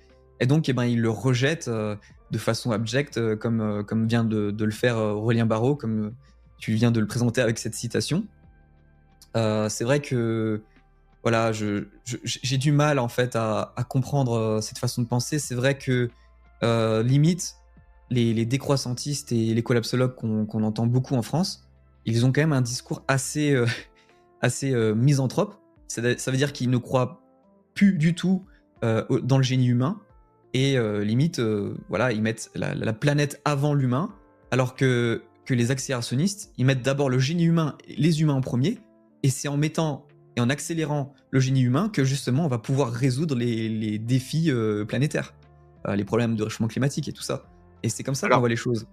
Et donc, ils le rejettent de façon abjecte, comme vient de le faire Aurélien Barraud, comme tu viens de le présenter avec cette citation. C'est vrai que voilà, j'ai du mal en fait à comprendre cette façon de penser. C'est vrai que limite, les décroissantistes et les collapsologues qu'on entend beaucoup en France, ils ont quand même un discours assez, assez misanthrope. Ça veut dire qu'ils ne croient plus du tout dans le génie humain et limite, voilà, ils mettent la planète avant l'humain, alors que les accélérationnistes, ils mettent d'abord le génie humain, les humains en premier, et c'est en mettant et en accélérant le génie humain que justement on va pouvoir résoudre les défis planétaires, les problèmes de réchauffement climatique et tout ça. Et c'est comme ça qu'on Alors, voit les choses.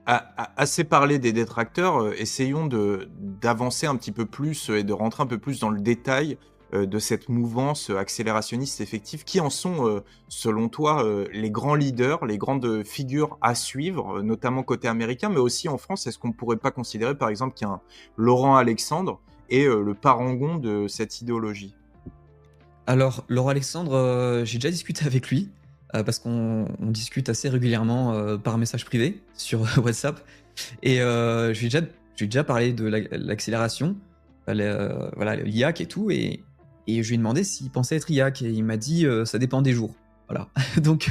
assez parlé des détracteurs, essayons d'avancer un petit peu plus et de rentrer un peu plus dans le détail de cette mouvance accélérationniste effective. Qui en sont, selon toi, les grands leaders, les grandes figures à suivre, notamment côté américain, mais aussi en France? Est-ce qu'on ne pourrait pas considérer, par exemple, qu'un Laurent Alexandre est le parangon de cette idéologie? Alors, Laurent Alexandre, j'ai déjà discuté avec lui, parce qu'on discute assez régulièrement par message privé sur WhatsApp. Et j'ai déjà parlé de l'accélération, voilà, l'IAC et tout. Et je lui ai demandé s'il pensait être IAC. Et il m'a dit ça dépend des jours. Voilà. Donc,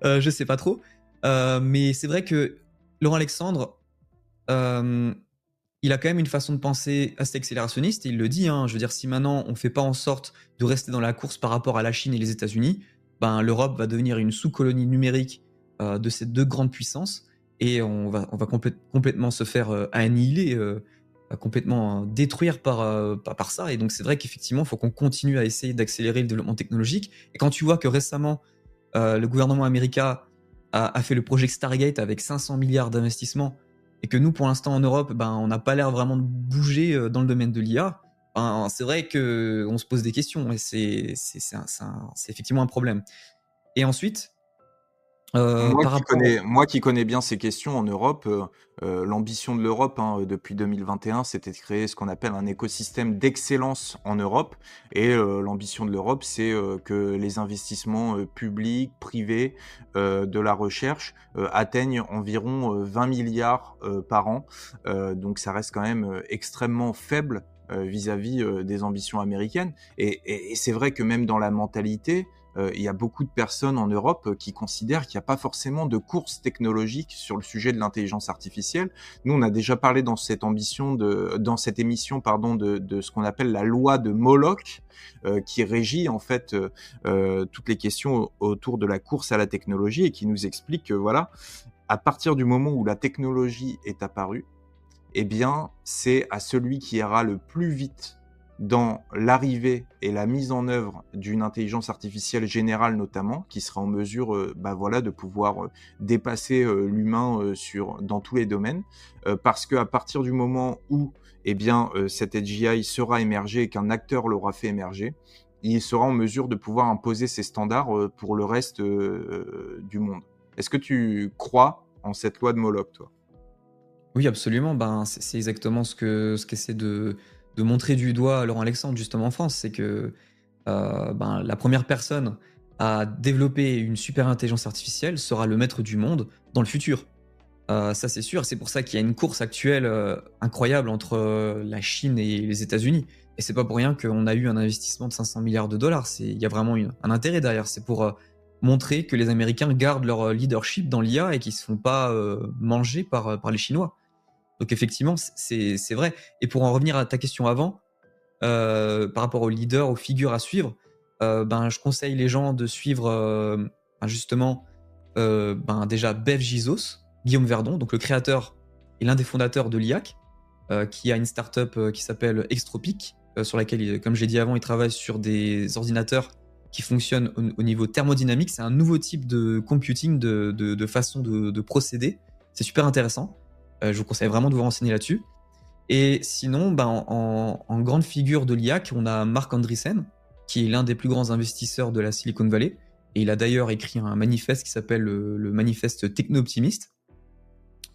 je sais pas trop. Mais c'est vrai que Laurent Alexandre, euh, il a quand même une façon de penser assez accélérationniste, et il le dit, hein, je veux dire, si maintenant on ne fait pas en sorte de rester dans la course par rapport à la Chine et les États-Unis, ben, l'Europe va devenir une sous-colonie numérique de ces deux grandes puissances, et on va complètement se faire annihiler, complètement détruire par ça. Et donc c'est vrai qu'effectivement, il faut qu'on continue à essayer d'accélérer le développement technologique. Et quand tu vois que récemment, le gouvernement américain a fait le projet Stargate avec 500 milliards d'investissements, et que nous, pour l'instant, en Europe, ben, on n'a pas l'air vraiment de bouger dans le domaine de l'IA, ben, c'est vrai qu'on se pose des questions, et c'est effectivement un problème. Et ensuite, par rapport... Moi qui connais bien ces questions en Europe, l'ambition de l'Europe, hein, depuis 2021, c'était de créer ce qu'on appelle un écosystème d'excellence en Europe. Et l'ambition de l'Europe, c'est que les investissements publics, privés, de la recherche atteignent environ 20 milliards par an. Donc ça reste quand même extrêmement faible vis-à-vis des ambitions américaines. Et c'est vrai que même dans la mentalité, il y a beaucoup de personnes en Europe qui considèrent qu'il n'y a pas forcément de course technologique sur le sujet de l'intelligence artificielle. Nous, on a déjà parlé dans cette émission, pardon, de ce qu'on appelle la loi de Moloch, qui régit en fait toutes les questions autour de la course à la technologie, et qui nous explique que voilà, à partir du moment où la technologie est apparue, eh bien, c'est à celui qui ira le plus vite dans l'arrivée et la mise en œuvre d'une intelligence artificielle générale notamment, qui sera en mesure voilà, de pouvoir dépasser l'humain dans tous les domaines, parce qu'à partir du moment où cette AGI sera émergée et qu'un acteur l'aura fait émerger, il sera en mesure de pouvoir imposer ses standards pour le reste du monde. Est-ce que tu crois en cette loi de Moloch, toi? Oui, absolument. Ben, c'est exactement ce qu'essaie de montrer du doigt Laurent Alexandre, justement, en France. C'est que ben, la première personne à développer une super intelligence artificielle sera le maître du monde dans le futur. Ça, c'est sûr. C'est pour ça qu'il y a une course actuelle incroyable entre la Chine et les États-Unis. Et c'est pas pour rien qu'on a eu un investissement de 500 milliards de dollars. Il y a vraiment un intérêt derrière. C'est pour montrer que les Américains gardent leur leadership dans l'IA et qu'ils se font pas manger par les Chinois. Donc effectivement, c'est vrai. Et pour en revenir à ta question avant, par rapport aux leaders, aux figures à suivre, ben, je conseille les gens de suivre ben, justement ben, déjà Bev Gizos, Guillaume Verdon, donc le créateur et l'un des fondateurs de l'IAC, qui a une startup qui s'appelle Extropic, sur laquelle, comme j'ai dit avant, il travaille sur des ordinateurs qui fonctionnent au niveau thermodynamique. C'est un nouveau type de computing, de façon de procéder. C'est super intéressant. Je vous conseille vraiment de vous renseigner là-dessus. Et sinon, ben, en grande figure de l'IAC, on a Marc Andreessen, qui est l'un des plus grands investisseurs de la Silicon Valley. Et il a d'ailleurs écrit un manifeste qui s'appelle le manifeste techno-optimiste.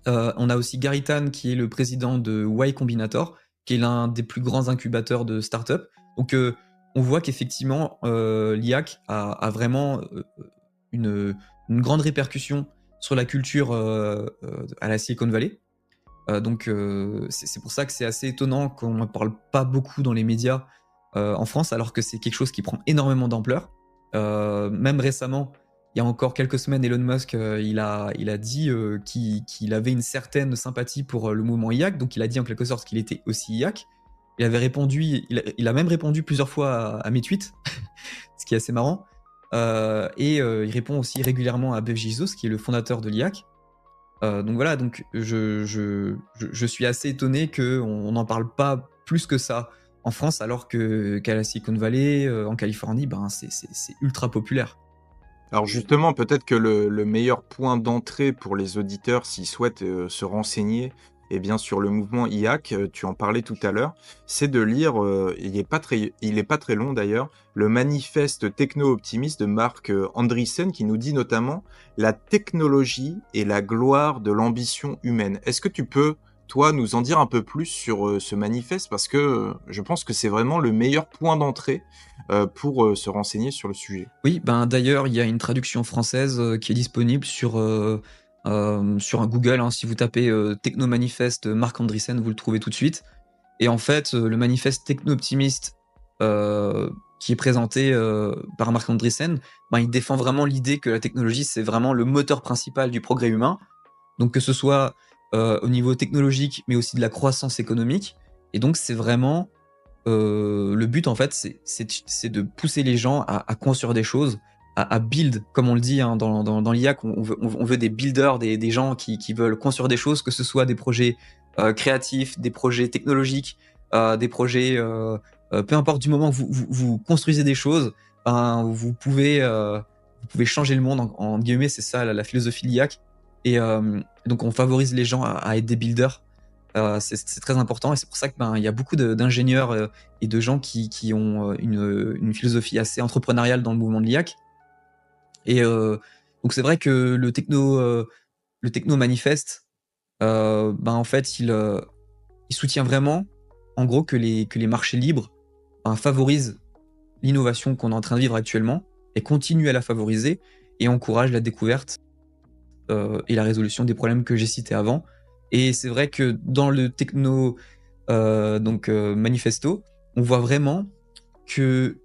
On a aussi Gary Tan, qui est le président de Y Combinator, qui est l'un des plus grands incubateurs de startups. Donc, on voit qu'effectivement, l'IAC a vraiment une, une grande répercussion sur la culture à la Silicon Valley. Donc, c'est pour ça que c'est assez étonnant qu'on n'en parle pas beaucoup dans les médias en France, alors que c'est quelque chose qui prend énormément d'ampleur. Même récemment, il y a encore quelques semaines, Elon Musk, il a dit qu'il avait une certaine sympathie pour le mouvement IAC, donc il a dit en quelque sorte qu'il était aussi IAC. Il a même répondu plusieurs fois à mes tweets, ce qui est assez marrant. Il répond aussi régulièrement à Bev Gizos, qui est le fondateur de l'IAC. Donc voilà, donc je suis assez étonné qu'on n'en parle pas plus que ça en France, alors qu'à la Silicon Valley, en Californie, ben c'est ultra populaire. Alors justement, peut-être que le meilleur point d'entrée pour les auditeurs s'ils souhaitent se renseigner eh bien, sur le mouvement IAC, tu en parlais tout à l'heure, c'est de lire, il est pas très long d'ailleurs, le manifeste techno-optimiste de Marc Andreessen qui nous dit notamment la technologie est la gloire de l'ambition humaine. Est-ce que tu peux, toi, nous en dire un peu plus sur ce manifeste parce que je pense que c'est vraiment le meilleur point d'entrée pour se renseigner sur le sujet. Oui, ben d'ailleurs, il y a une traduction française qui est disponible sur un Google, hein. Si vous tapez Techno-Manifeste Marc Andreessen, vous le trouvez tout de suite. Et en fait, le manifeste techno-optimiste qui est présenté par Marc Andreessen, ben, il défend vraiment l'idée que la technologie, c'est vraiment le moteur principal du progrès humain. Donc que ce soit au niveau technologique, mais aussi de la croissance économique. Et donc c'est vraiment le but, en fait, c'est de pousser les gens à construire des choses, à build, comme on le dit hein, dans l'IAC, on veut des builders, des gens qui veulent construire des choses, que ce soit des projets créatifs, des projets technologiques, des projets, peu importe, du moment que vous construisez des choses, ben, vous pouvez changer le monde, en guillemets, c'est ça la philosophie de l'IAC. Et donc on favorise les gens à être des builders. C'est très important et c'est pour ça que ben, y a beaucoup d'ingénieurs et de gens qui ont une philosophie assez entrepreneuriale dans le mouvement de l'IAC. Et donc c'est vrai que le techno manifeste, ben, en fait, il soutient vraiment, en gros, que les marchés libres ben, favorisent l'innovation qu'on est en train de vivre actuellement et continuent à la favoriser et encouragent la découverte et la résolution des problèmes que j'ai cités avant. Et c'est vrai que dans le techno manifesto, on voit vraiment que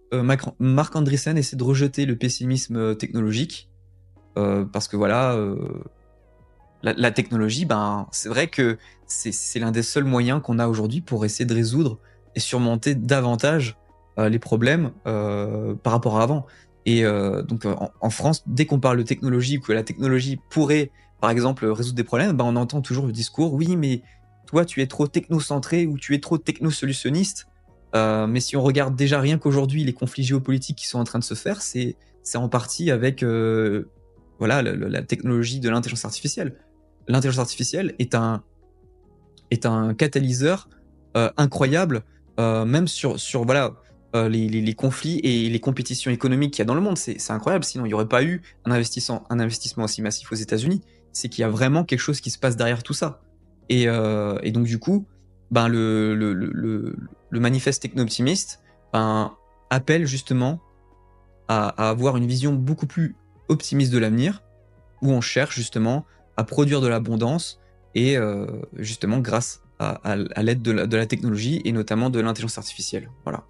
Marc Andreessen essaie de rejeter le pessimisme technologique parce que voilà, la technologie, ben, c'est vrai que c'est l'un des seuls moyens qu'on a aujourd'hui pour essayer de résoudre et surmonter davantage les problèmes par rapport à avant. Et donc en France, dès qu'on parle de technologie, que la technologie pourrait, par exemple, résoudre des problèmes, ben, on entend toujours le discours, oui, mais toi, tu es trop technocentré ou tu es trop technosolutionniste. Mais si on regarde déjà rien qu'aujourd'hui, les conflits géopolitiques qui sont en train de se faire, c'est en partie avec voilà, la technologie de l'intelligence artificielle. L'intelligence artificielle est un catalyseur incroyable, même sur voilà, les conflits et les compétitions économiques qu'il y a dans le monde. C'est incroyable, sinon il n'y aurait pas eu un investissement aussi massif aux États-Unis. C'est qu'il y a vraiment quelque chose qui se passe derrière tout ça. Et donc du coup, ben, le manifeste techno-optimiste ben, appelle justement à avoir une vision beaucoup plus optimiste de l'avenir, où on cherche justement à produire de l'abondance et justement grâce à l'aide de la technologie et notamment de l'intelligence artificielle. Voilà.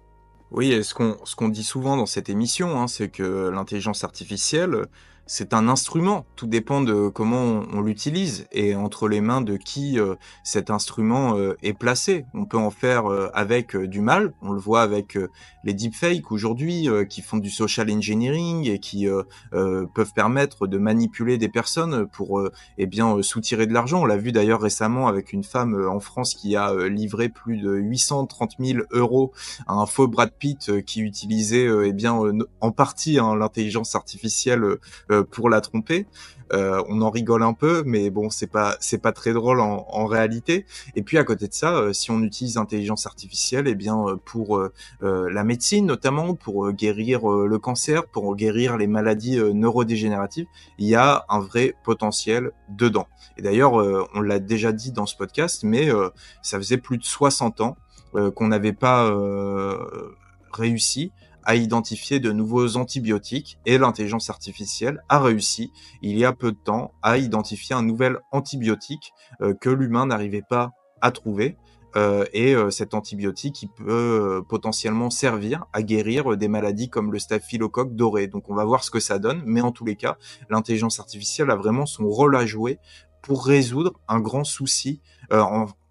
Oui, et ce qu'on dit souvent dans cette émission, hein, c'est que l'intelligence artificielle, c'est un instrument. Tout dépend de comment on l'utilise et entre les mains de qui cet instrument est placé. On peut en faire avec du mal. On le voit avec les deepfakes aujourd'hui qui font du social engineering et qui peuvent permettre de manipuler des personnes pour eh bien soutirer de l'argent. On l'a vu d'ailleurs récemment avec une femme en France qui a livré plus de 830 000 euros à un faux Brad Pitt qui utilisait eh bien en partie hein, l'intelligence artificielle pour la tromper. On en rigole un peu, mais bon, c'est pas très drôle en réalité. Et puis à côté de ça, si on utilise l'intelligence artificielle, eh bien pour la médecine notamment, pour guérir le cancer, pour guérir les maladies neurodégénératives, il y a un vrai potentiel dedans. Et d'ailleurs, on l'a déjà dit dans ce podcast, mais ça faisait plus de 60 ans qu'on n'avait pas réussi à identifier de nouveaux antibiotiques et l'intelligence artificielle a réussi, il y a peu de temps, à identifier un nouvel antibiotique que l'humain n'arrivait pas à trouver. Cet antibiotique, il peut potentiellement servir à guérir des maladies comme le staphylocoque doré. Donc on va voir ce que ça donne, mais en tous les cas, l'intelligence artificielle a vraiment son rôle à jouer pour résoudre un grand souci,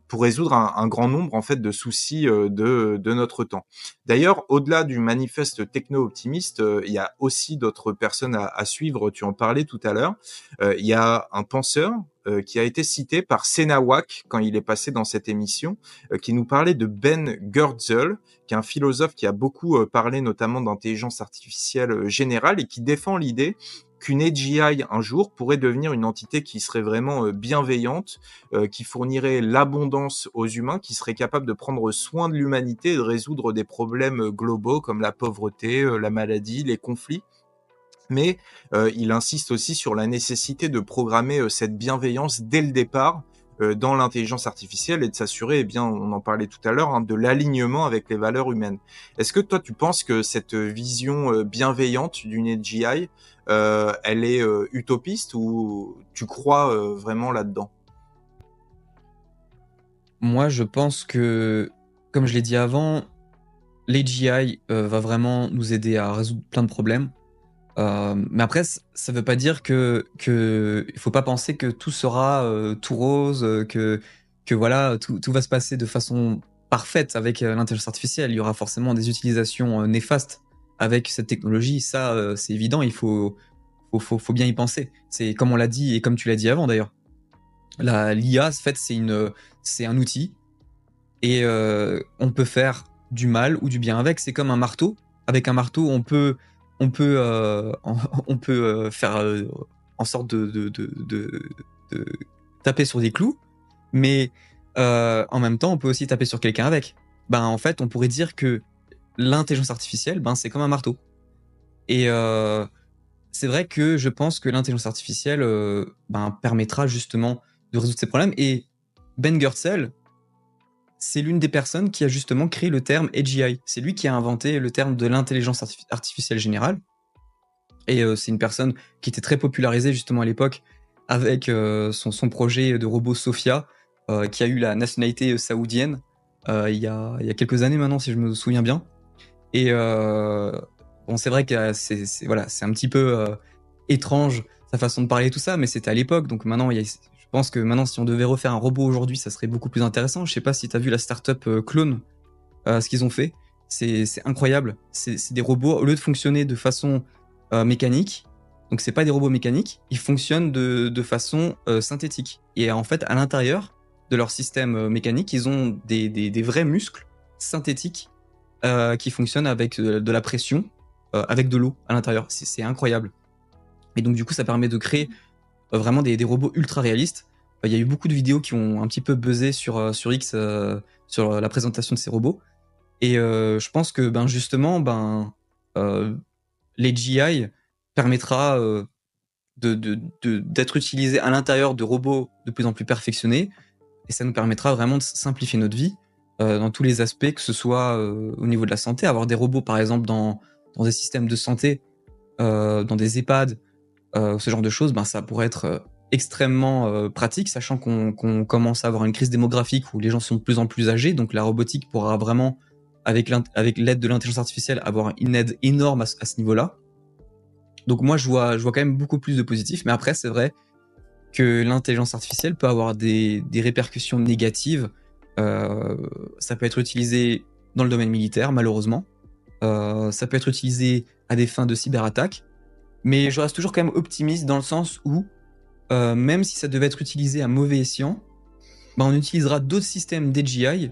pour résoudre un grand nombre en fait de soucis de notre temps. D'ailleurs, au-delà du manifeste techno-optimiste, il y a aussi d'autres personnes à suivre. Tu en parlais tout à l'heure. Il y a un penseur qui a été cité par Senawak quand il est passé dans cette émission, qui nous parlait de Ben Goertzel, qui est un philosophe qui a beaucoup parlé notamment d'intelligence artificielle générale et qui défend l'idée qu'une AGI un jour pourrait devenir une entité qui serait vraiment bienveillante, qui fournirait l'abondance aux humains, qui serait capable de prendre soin de l'humanité et de résoudre des problèmes globaux comme la pauvreté, la maladie, les conflits. Mais il insiste aussi sur la nécessité de programmer cette bienveillance dès le départ dans l'intelligence artificielle et de s'assurer, eh bien, on en parlait tout à l'heure, hein, de l'alignement avec les valeurs humaines. Est-ce que toi, tu penses que cette vision bienveillante d'une AGI, elle est utopiste ou tu crois vraiment là-dedans? Moi, je pense que, comme je l'ai dit avant, l'AGI va vraiment nous aider à résoudre plein de problèmes. Mais après, ça veut pas dire il faut pas penser que tout sera tout rose, que voilà, tout va se passer de façon parfaite avec l'intelligence artificielle. Il y aura forcément des utilisations néfastes avec cette technologie. Ça, c'est évident. Faut bien y penser. C'est comme on l'a dit et comme tu l'as dit avant d'ailleurs. L'IA, en fait, c'est un outil et on peut faire du mal ou du bien avec. C'est comme un marteau. Avec un marteau, on peut faire en sorte de taper sur des clous, mais en même temps, on peut aussi taper sur quelqu'un avec. Ben, en fait, on pourrait dire que l'intelligence artificielle, ben, c'est comme un marteau. Et c'est vrai que je pense que l'intelligence artificielle ben, permettra justement de résoudre ces problèmes. Et Ben Goertzel, c'est l'une des personnes qui a justement créé le terme AGI. C'est lui qui a inventé le terme de l'intelligence artificielle générale. Et c'est une personne qui était très popularisée justement à l'époque avec son projet de robot Sophia, qui a eu la nationalité saoudienne il y a quelques années maintenant, si je me souviens bien. Et bon, c'est vrai que voilà, c'est un petit peu étrange sa façon de parler et tout ça, mais c'était à l'époque. Donc maintenant, je pense que maintenant, si on devait refaire un robot aujourd'hui, ça serait beaucoup plus intéressant. Je sais pas si tu as vu la startup Clone, ce qu'ils ont fait. C'est incroyable. C'est des robots, au lieu de fonctionner de façon mécanique, donc c'est pas des robots mécaniques, ils fonctionnent de façon synthétique. Et en fait, à l'intérieur de leur système mécanique, ils ont des vrais muscles synthétiques qui fonctionnent avec de la pression, avec de l'eau à l'intérieur. C'est incroyable. Et donc du coup, ça permet de créer vraiment des robots ultra réalistes. Il y a eu beaucoup de vidéos qui ont un petit peu buzzé sur X, sur la présentation de ces robots. Et je pense que ben, justement, l'AGI permettra d'être utilisé à l'intérieur de robots de plus en plus perfectionnés. Et ça nous permettra vraiment de simplifier notre vie dans tous les aspects, que ce soit au niveau de la santé, avoir des robots par exemple dans des systèmes de santé, dans des EHPAD, ce genre de choses, ben, ça pourrait être extrêmement pratique, sachant qu'on commence à avoir une crise démographique où les gens sont de plus en plus âgés, donc la robotique pourra vraiment, avec l'aide de l'intelligence artificielle, avoir une aide énorme à ce niveau-là. Donc moi, je vois quand même beaucoup plus de positifs, mais après, c'est vrai que l'intelligence artificielle peut avoir des répercussions négatives. Ça peut être utilisé dans le domaine militaire, malheureusement. Ça peut être utilisé à des fins de cyberattaque. Mais je reste toujours quand même optimiste dans le sens où, même si ça devait être utilisé à mauvais escient, ben on utilisera d'autres systèmes d'AGI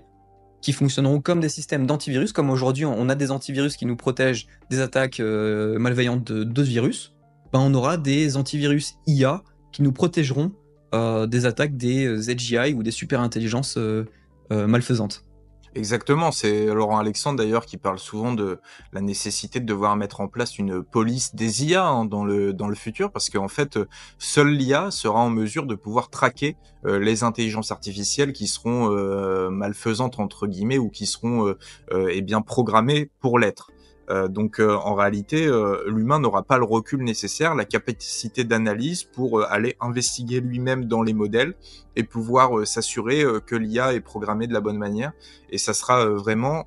qui fonctionneront comme des systèmes d'antivirus. Comme aujourd'hui, on a des antivirus qui nous protègent des attaques malveillantes de virus. Ben on aura des antivirus IA qui nous protégeront des attaques des AGI ou des super intelligences malfaisantes. Exactement, c'est Laurent Alexandre d'ailleurs qui parle souvent de la nécessité de devoir mettre en place une police des IA hein, dans le futur, parce qu'en fait, seule l'IA sera en mesure de pouvoir traquer les intelligences artificielles qui seront malfaisantes entre guillemets ou qui seront eh bien programmées pour l'être. En réalité, l'humain n'aura pas le recul nécessaire, la capacité d'analyse pour aller investiguer lui-même dans les modèles et pouvoir s'assurer que l'IA est programmée de la bonne manière. Et ça sera vraiment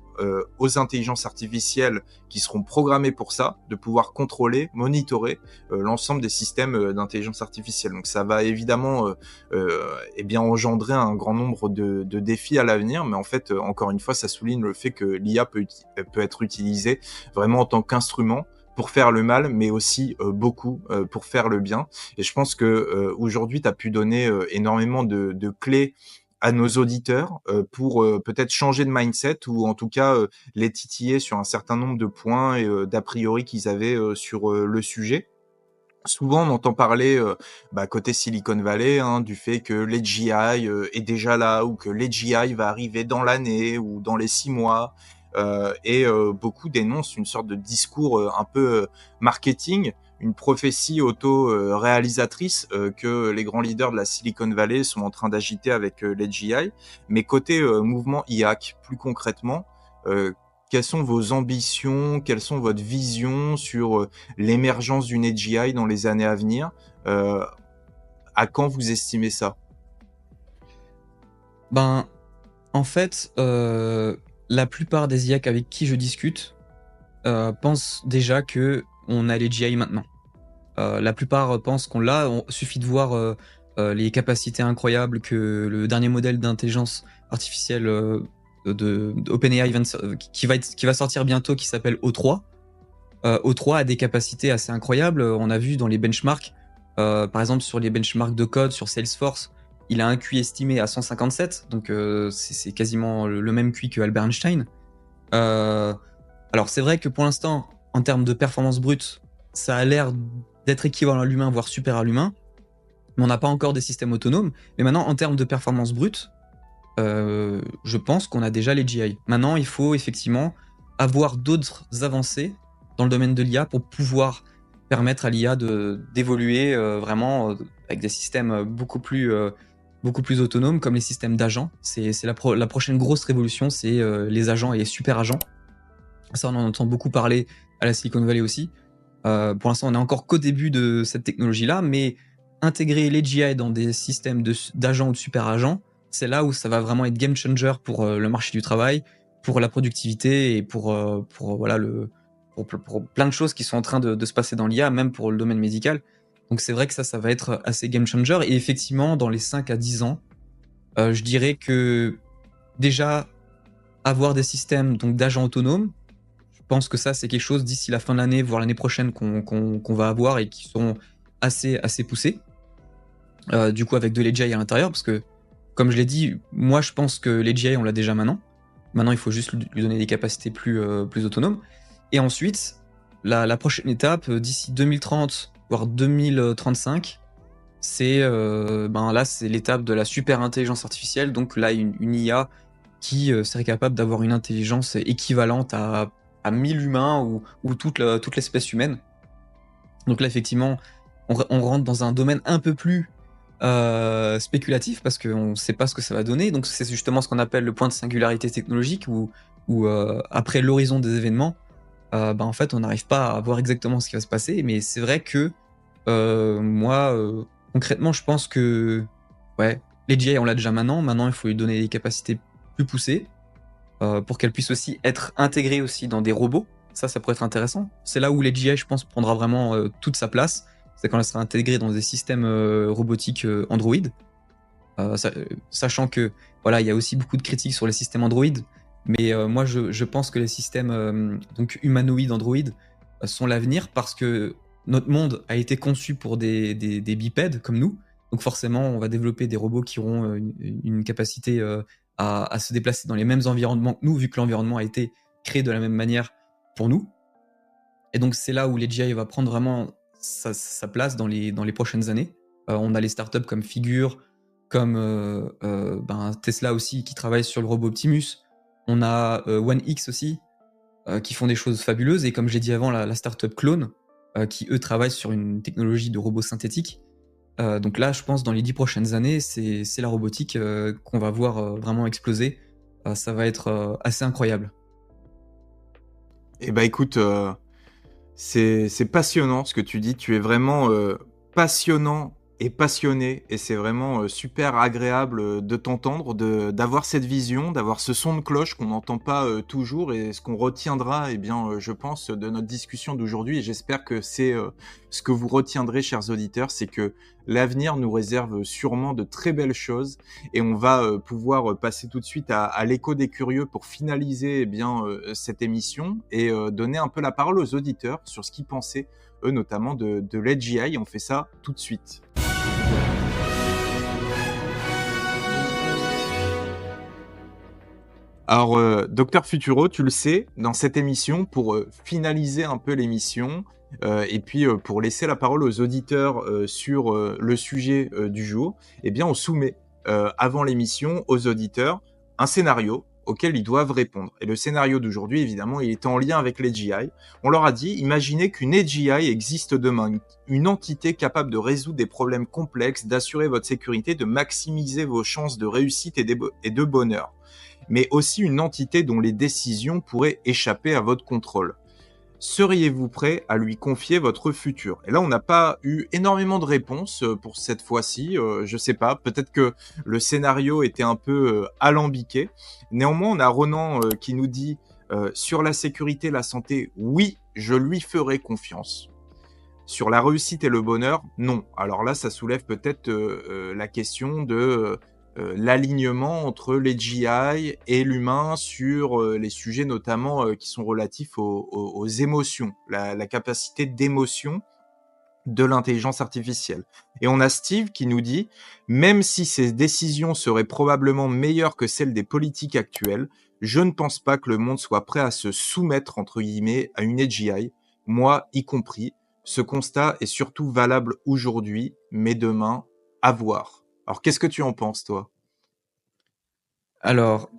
aux intelligences artificielles qui seront programmées pour ça, de pouvoir contrôler, monitorer l'ensemble des systèmes d'intelligence artificielle. Donc ça va évidemment engendrer un grand nombre de défis à l'avenir, mais en fait, encore une fois, ça souligne le fait que l'IA peut être utilisée vraiment en tant qu'instrument pour faire le mal, mais aussi beaucoup pour faire le bien. Et je pense que aujourd'hui, tu as pu donner énormément de clés à nos auditeurs pour peut-être changer de mindset ou en tout cas les titiller sur un certain nombre de points et d'a priori qu'ils avaient sur le sujet. Souvent, on entend parler côté Silicon Valley du fait que l'AGI est déjà là ou que l'AGI va arriver dans l'année ou dans les 6 mois. Beaucoup dénoncent une sorte de discours un peu marketing, une prophétie auto-réalisatrice que les grands leaders de la Silicon Valley sont en train d'agiter avec l'AGI. Mais côté mouvement IAC, plus concrètement, quelles sont vos ambitions, quelles sont votre vision sur l'émergence d'une AGI dans les années à venir? À quand vous estimez ça? En fait, la plupart des IAC avec qui je discute pensent déjà qu'on a les GI maintenant. La plupart pensent qu'on l'a. Suffit de voir les capacités incroyables que le dernier modèle d'intelligence artificielle de OpenAI qui va sortir bientôt, qui s'appelle O3. O3 a des capacités assez incroyables. On a vu dans les benchmarks, par exemple sur les benchmarks de code sur Salesforce, il a un QI estimé à 157, donc c'est quasiment le même QI que Albert Einstein. Alors c'est vrai que pour l'instant, en termes de performance brute, ça a l'air d'être équivalent à l'humain, voire supérieur à l'humain, mais on n'a pas encore des systèmes autonomes. Mais maintenant, en termes de performance brute, je pense qu'on a déjà les GI. Maintenant, il faut effectivement avoir d'autres avancées dans le domaine de l'IA pour pouvoir permettre à l'IA d'évoluer vraiment avec des systèmes beaucoup plus autonomes, comme les systèmes d'agents. C'est la prochaine grosse révolution, c'est les agents et les super agents. Ça, on en entend beaucoup parler à la Silicon Valley aussi. Pour l'instant, on n'est encore qu'au début de cette technologie-là, mais intégrer les GI dans des systèmes d'agents ou de super agents, c'est là où ça va vraiment être game changer pour le marché du travail, pour la productivité et pour plein de choses qui sont en train de se passer dans l'IA, même pour le domaine médical. Donc c'est vrai que ça va être assez game changer. Et effectivement, dans les 5 à 10 ans, je dirais que déjà avoir des systèmes donc d'agents autonomes, je pense que ça c'est quelque chose d'ici la fin de l'année, voire l'année prochaine qu'on va avoir et qui seront assez poussés. Du coup avec de l'AGI à l'intérieur, parce que comme je l'ai dit, moi je pense que l'AGI on l'a déjà maintenant. Maintenant il faut juste lui donner des capacités plus autonomes. Et ensuite, la prochaine étape, d'ici 2030, voire 2035, c'est là c'est l'étape de la super intelligence artificielle. Donc là, une IA qui serait capable d'avoir une intelligence équivalente à 1000 humains ou toute l'espèce humaine. Donc là, effectivement, on rentre dans un domaine un peu plus spéculatif parce qu'on ne sait pas ce que ça va donner. Donc c'est justement ce qu'on appelle le point de singularité technologique où après l'horizon des événements, en fait, on n'arrive pas à voir exactement ce qui va se passer, mais c'est vrai que moi, concrètement, je pense que l'AGI, on l'a déjà maintenant. Maintenant, il faut lui donner des capacités plus poussées pour qu'elle puisse aussi être intégrée aussi dans des robots. Ça pourrait être intéressant. C'est là où l'AGI, je pense, prendra vraiment toute sa place. C'est quand elle sera intégrée dans des systèmes robotiques Android. Sachant que il y a aussi beaucoup de critiques sur les systèmes Android. Mais moi, je pense que les systèmes donc humanoïdes Android sont l'avenir parce que notre monde a été conçu pour des bipèdes comme nous. Donc forcément, on va développer des robots qui auront une capacité à se déplacer dans les mêmes environnements que nous, vu que l'environnement a été créé de la même manière pour nous. Et donc c'est là où l'AGI va prendre vraiment sa place dans les prochaines années. On a les startups comme Figure, comme Tesla aussi, qui travaille sur le robot Optimus. On a One X aussi, qui font des choses fabuleuses. Et comme j'ai dit avant, la startup Clone, qui eux travaillent sur une technologie de robot synthétique. Donc là, je pense dans les 10 prochaines années, c'est la robotique qu'on va voir vraiment exploser. Ça va être assez incroyable. Eh ben écoute, c'est passionnant ce que tu dis. Tu es vraiment passionnant et passionné. Et c'est vraiment super agréable de t'entendre, d'avoir cette vision, d'avoir ce son de cloche qu'on n'entend pas toujours. Et ce qu'on retiendra, eh bien, je pense, de notre discussion d'aujourd'hui, et j'espère que c'est ce que vous retiendrez, chers auditeurs, c'est que l'avenir nous réserve sûrement de très belles choses. Et on va pouvoir passer tout de suite à l'écho des curieux pour finaliser eh bien, cette émission et donner un peu la parole aux auditeurs sur ce qu'ils pensaient, eux notamment, de l'AGI. On fait ça tout de suite. Alors, Docteur Futuro, tu le sais, dans cette émission, pour finaliser un peu l'émission, et puis pour laisser la parole aux auditeurs sur le sujet du jour, eh bien, on soumet avant l'émission aux auditeurs un scénario auquel ils doivent répondre. Et le scénario d'aujourd'hui, évidemment, il est en lien avec l'AGI. On leur a dit, imaginez qu'une AGI existe demain, une entité capable de résoudre des problèmes complexes, d'assurer votre sécurité, de maximiser vos chances de réussite et de bonheur, mais aussi une entité dont les décisions pourraient échapper à votre contrôle. Seriez-vous prêt à lui confier votre futur? Et là, on n'a pas eu énormément de réponses pour cette fois-ci. Je sais pas, peut-être que le scénario était un peu alambiqué. Néanmoins, on a Ronan qui nous dit sur la sécurité, la santé, oui, je lui ferai confiance. Sur la réussite et le bonheur, non. Alors là, ça soulève peut-être la question de l'alignement entre les GI et l'humain sur les sujets notamment qui sont relatifs aux émotions, la capacité d'émotion de l'intelligence artificielle. Et on a Steve qui nous dit « Même si ces décisions seraient probablement meilleures que celles des politiques actuelles, je ne pense pas que le monde soit prêt à se soumettre, entre guillemets, à une AGI, moi y compris. Ce constat est surtout valable aujourd'hui, mais demain, à voir. » Alors, qu'est-ce que tu en penses, toi? Alors,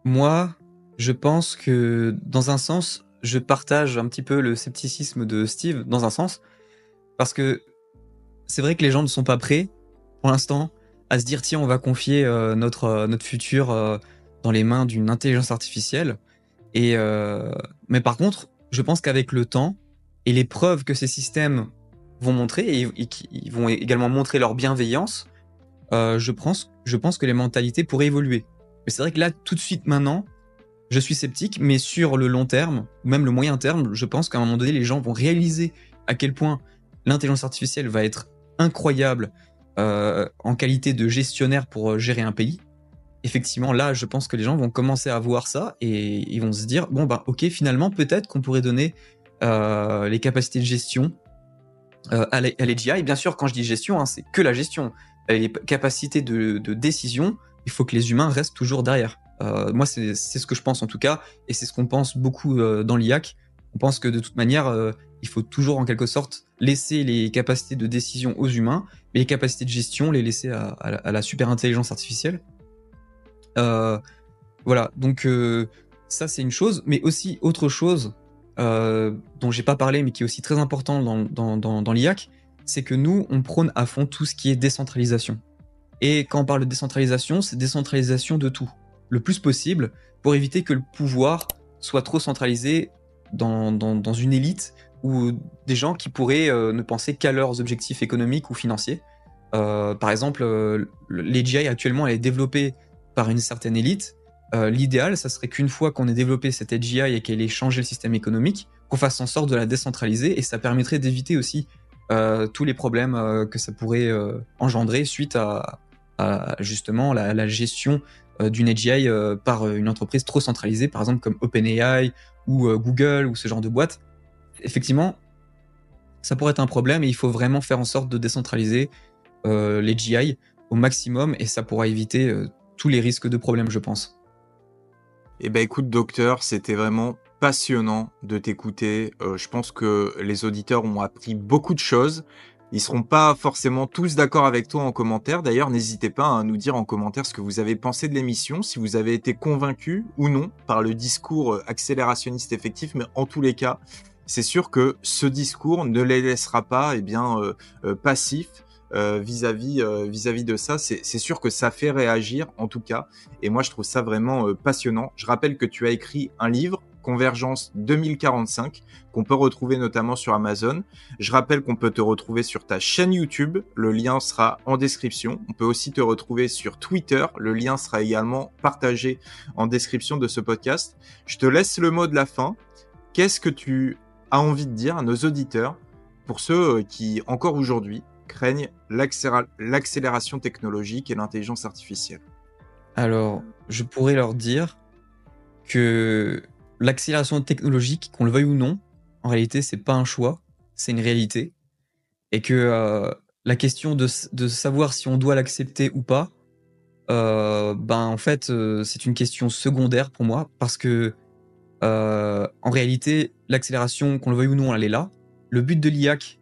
moi, je pense que dans un sens, je partage un petit peu le scepticisme de Steve, dans un sens, parce que c'est vrai que les gens ne sont pas prêts, pour l'instant, à se dire tiens, on va confier notre futur dans les mains d'une intelligence artificielle. Mais par contre, je pense qu'avec le temps et les preuves que ces systèmes vont montrer, et qui vont également montrer leur bienveillance, je pense que les mentalités pourraient évoluer. Mais c'est vrai que là, tout de suite, maintenant, je suis sceptique, mais sur le long terme, ou même le moyen terme, je pense qu'à un moment donné, les gens vont réaliser à quel point l'intelligence artificielle va être incroyable en qualité de gestionnaire pour gérer un pays. Effectivement, là, je pense que les gens vont commencer à voir ça et ils vont se dire, bon, bah, ok, finalement, peut-être qu'on pourrait donner les capacités de gestion à l'AGI. Et bien sûr, quand je dis gestion, hein, c'est que la gestion. Les capacités de décision, il faut que les humains restent toujours derrière. Moi, c'est ce que je pense en tout cas, et c'est ce qu'on pense beaucoup dans l'IAC. On pense que de toute manière, il faut toujours en quelque sorte laisser les capacités de décision aux humains, mais les capacités de gestion, les laisser à la super intelligence artificielle. Voilà, donc ça c'est une chose, mais aussi autre chose dont j'ai pas parlé, mais qui est aussi très important dans l'IAC, c'est que nous, on prône à fond tout ce qui est décentralisation. Et quand on parle de décentralisation, c'est décentralisation de tout, le plus possible, pour éviter que le pouvoir soit trop centralisé dans une élite ou des gens qui pourraient ne penser qu'à leurs objectifs économiques ou financiers. Par exemple, l'AGI actuellement, elle est développée par une certaine élite. L'idéal, ça serait qu'une fois qu'on ait développé cette AGI et qu'elle ait changé le système économique, qu'on fasse en sorte de la décentraliser, et ça permettrait d'éviter aussi tous les problèmes que ça pourrait engendrer suite à justement la gestion d'une AGI par une entreprise trop centralisée, par exemple comme OpenAI ou Google ou ce genre de boîte. Effectivement, ça pourrait être un problème et il faut vraiment faire en sorte de décentraliser l'AGI au maximum, et ça pourra éviter tous les risques de problèmes, je pense. Eh ben écoute, docteur, c'était vraiment passionnant de t'écouter. Je pense que les auditeurs ont appris beaucoup de choses. Ils seront pas forcément tous d'accord avec toi en commentaire. D'ailleurs, n'hésitez pas à nous dire en commentaire ce que vous avez pensé de l'émission, si vous avez été convaincu ou non par le discours accélérationniste effectif. Mais en tous les cas, c'est sûr que ce discours ne les laissera pas passifs. vis-à-vis de ça. C'est sûr que ça fait réagir, en tout cas. Et moi, je trouve ça vraiment passionnant. Je rappelle que tu as écrit un livre, Convergence 2045, qu'on peut retrouver notamment sur Amazon. Je rappelle qu'on peut te retrouver sur ta chaîne YouTube. Le lien sera en description. On peut aussi te retrouver sur Twitter. Le lien sera également partagé en description de ce podcast. Je te laisse le mot de la fin. Qu'est-ce que tu as envie de dire à nos auditeurs pour ceux qui, encore aujourd'hui, craignent l'accélération technologique et l'intelligence artificielle? Alors, je pourrais leur dire que l'accélération technologique, qu'on le veuille ou non, en réalité, c'est pas un choix, c'est une réalité. Et que la question de savoir si on doit l'accepter ou pas, en fait, c'est une question secondaire pour moi, parce que en réalité, l'accélération, qu'on le veuille ou non, elle est là. Le but de l'IAC,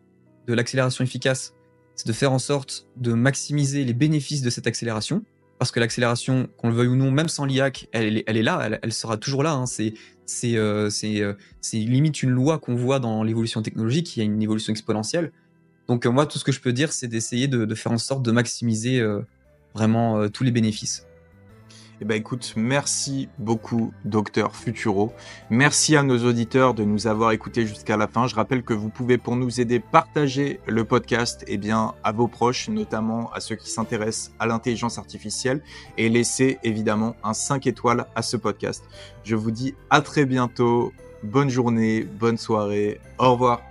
de l'accélération efficace, c'est de faire en sorte de maximiser les bénéfices de cette accélération. Parce que l'accélération, qu'on le veuille ou non, même sans l'IAC, elle est là, elle sera toujours là. Hein. C'est limite une loi qu'on voit dans l'évolution technologique, il y a une évolution exponentielle. Donc moi, tout ce que je peux dire, c'est d'essayer de faire en sorte de maximiser vraiment tous les bénéfices. Eh ben écoute, merci beaucoup, Docteur Futuro. Merci à nos auditeurs de nous avoir écoutés jusqu'à la fin. Je rappelle que vous pouvez, pour nous aider, partager le podcast à vos proches, notamment à ceux qui s'intéressent à l'intelligence artificielle, et laisser évidemment un 5 étoiles à ce podcast. Je vous dis à très bientôt. Bonne journée, bonne soirée. Au revoir.